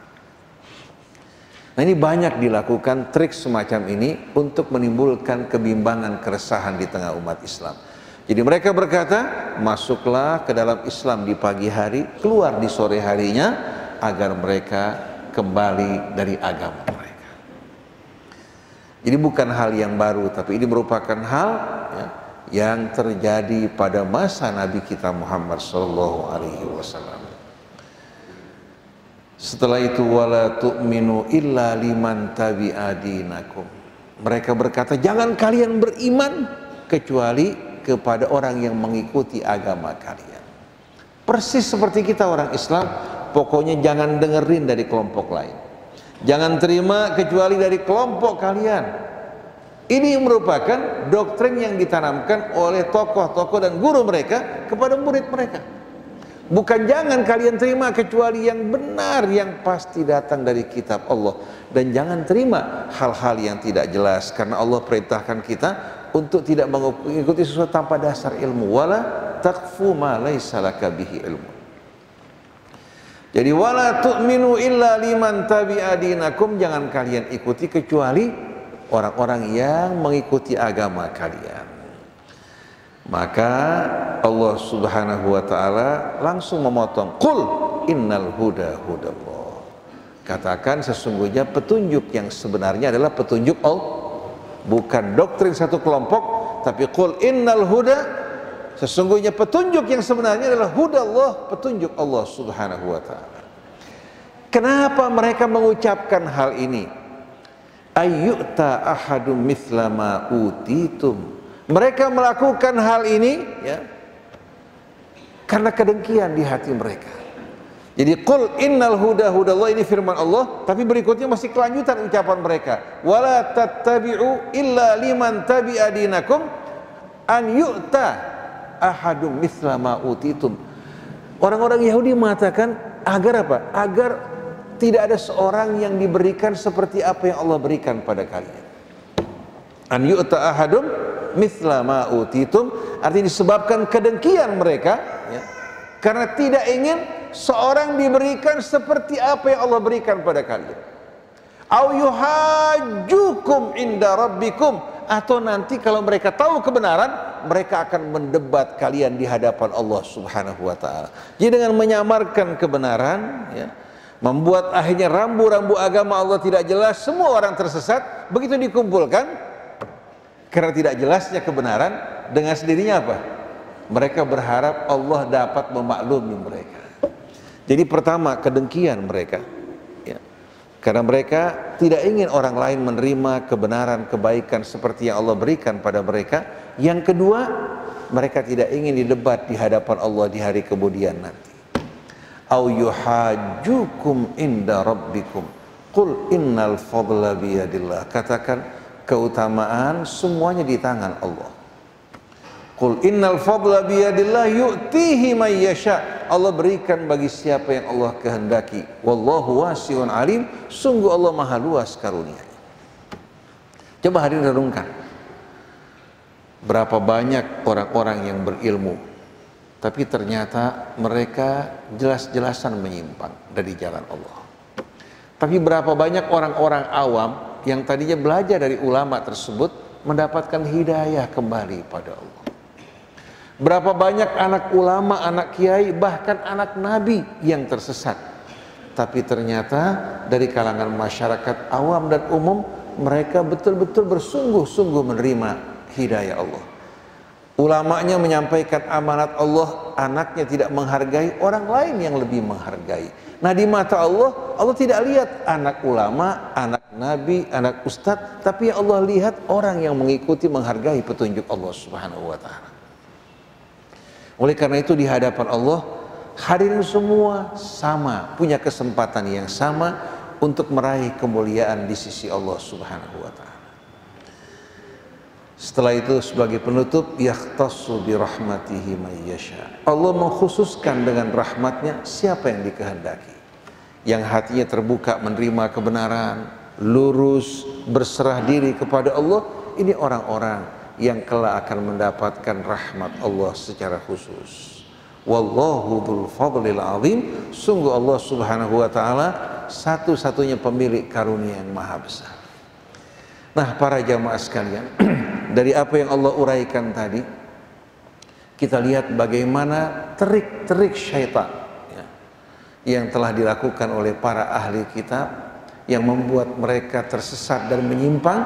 Nah, ini banyak dilakukan trik semacam ini untuk menimbulkan kebimbangan, keresahan di tengah umat Islam. Jadi mereka berkata, masuklah ke dalam Islam di pagi hari, keluar di sore harinya, agar mereka kembali dari agama mereka. Jadi bukan hal yang baru, tapi ini merupakan hal ya, yang terjadi pada masa Nabi kita Muhammad sallallahu alaihi wasallam. Setelah itu wala tu'minu illa liman tabi'a dinakum. Mereka berkata, jangan kalian beriman kecuali kepada orang yang mengikuti agama kalian. Persis seperti kita orang Islam, pokoknya jangan dengerin dari kelompok lain. Jangan terima kecuali dari kelompok kalian. Ini merupakan doktrin yang ditanamkan oleh tokoh-tokoh dan guru mereka kepada murid mereka. Bukan jangan kalian terima kecuali yang benar, yang pasti datang dari kitab Allah. Dan jangan terima hal-hal yang tidak jelas, karena Allah perintahkan kita untuk tidak mengikuti sesuatu tanpa dasar ilmu. Wala taqfu ma laysa laka bihi ilmu. Jadi wala tu'minu illa liman tabi'a dinakum, jangan kalian ikuti kecuali orang-orang yang mengikuti agama kalian. Maka Allah Subhanahu wa taala langsung memotong, qul innal huda hudallah. Katakan sesungguhnya petunjuk yang sebenarnya adalah petunjuk Allah, bukan doktrin satu kelompok, tapi qul innal huda, sesungguhnya petunjuk yang sebenarnya adalah hudallah, petunjuk Allah Subhanahu wa taala. Kenapa mereka mengucapkan hal ini? Ayyuta ahadum mithla ma utitum. Mereka melakukan hal ini ya, karena kedengkian di hati mereka. Jadi qul innal huda hudallah, ini firman Allah, tapi berikutnya masih kelanjutan ucapan mereka. Wala tattabi'u illa liman tabi'a dinakum an yu'ta ahadum mithla ma utitum. Orang-orang Yahudi mengatakan agar apa? Agar tidak ada seorang yang diberikan seperti apa yang Allah berikan pada kalian. An yu'ta ahadum mithla ma utitum, artinya disebabkan kedengkian mereka ya, karena tidak ingin seorang diberikan seperti apa yang Allah berikan pada kalian. Au yuhajjukum inda rabbikum, atau nanti kalau mereka tahu kebenaran, mereka akan mendebat kalian di hadapan Allah Subhanahu wa taala. Jadi dengan menyamarkan kebenaran ya, membuat akhirnya rambu-rambu agama Allah tidak jelas, semua orang tersesat. Begitu dikumpulkan, karena tidak jelasnya kebenaran, dengan sendirinya apa? Mereka berharap Allah dapat memaklumi mereka. Jadi pertama, kedengkian mereka ya, karena mereka tidak ingin orang lain menerima kebenaran, kebaikan seperti yang Allah berikan pada mereka. Yang kedua, mereka tidak ingin didebat di hadapan Allah di hari kemudian nanti. Au yuhajjukum inda rabbikum qul innal fadla biyadillah. Katakan keutamaan semuanya di tangan Allah. Qul innal fadla biyadillah yu'tihi man yasha. Allah berikan bagi siapa yang Allah kehendaki. Wallahu wasi'un alim. Sungguh Allah maha luas karunia-Nya. Coba hadirin renungkan. Berapa banyak orang-orang yang berilmu, tapi ternyata mereka jelas-jelasan menyimpang dari jalan Allah. Tapi berapa banyak orang-orang awam yang tadinya belajar dari ulama tersebut mendapatkan hidayah kembali pada Allah. Berapa banyak anak ulama, anak kiai, bahkan anak nabi yang tersesat. Tapi ternyata dari kalangan masyarakat awam dan umum, mereka betul-betul bersungguh-sungguh menerima hidayah Allah. Ulamanya menyampaikan amanat Allah, anaknya tidak menghargai, orang lain yang lebih menghargai. Nah di mata Allah, Allah tidak lihat anak ulama, anak nabi, anak ustadz, tapi yang Allah lihat orang yang mengikuti, menghargai petunjuk Allah Subhanahu wa ta'ala. Oleh karena itu di hadapan Allah, hadirin semua sama, punya kesempatan yang sama untuk meraih kemuliaan di sisi Allah Subhanahu wa ta'ala. Setelah itu sebagai penutup, yahtassu bi rahmatihi may yasha. Allah mengkhususkan dengan rahmatnya siapa yang dikehendaki. Yang hatinya terbuka menerima kebenaran, lurus, berserah diri kepada Allah, ini orang-orang yang kelak akan mendapatkan rahmat Allah secara khusus. Wallahu dzul fadlil azim. Sungguh Allah Subhanahu wa taala satu-satunya pemilik karunia yang maha besar. Nah, para jamaah sekalian, dari apa yang Allah uraikan tadi, kita lihat bagaimana trik-trik syaitan ya, yang telah dilakukan oleh para ahli kitab, yang membuat mereka tersesat dan menyimpang,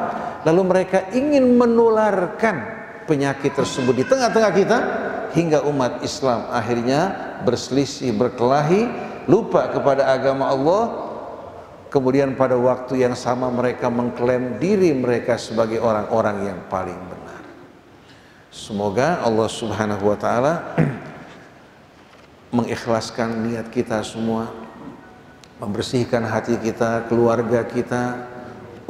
lalu mereka ingin menularkan penyakit tersebut di tengah-tengah kita, hingga umat Islam akhirnya berselisih, berkelahi, lupa kepada agama Allah. Kemudian pada waktu yang sama mereka mengklaim diri mereka sebagai orang-orang yang paling benar. Semoga Allah Subhanahu wa taala mengikhlaskan niat kita semua, membersihkan hati kita, keluarga kita,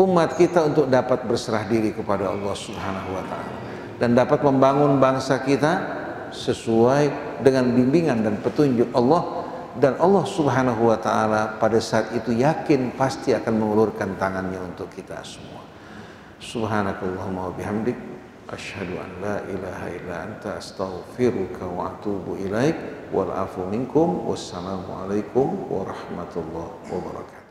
umat kita untuk dapat berserah diri kepada Allah Subhanahu wa taala dan dapat membangun bangsa kita sesuai dengan bimbingan dan petunjuk Allah. Dan Allah Subhanahu wa taala pada saat itu yakin pasti akan mengulurkan tangannya untuk kita semua. Subhanakallahumma wa bihamdik, asyhadu an la ilaha illa anta, astaghfiruka wa atubu ilaik, wal afu minkum, wassalamu alaikum warahmatullahi wabarakatuh.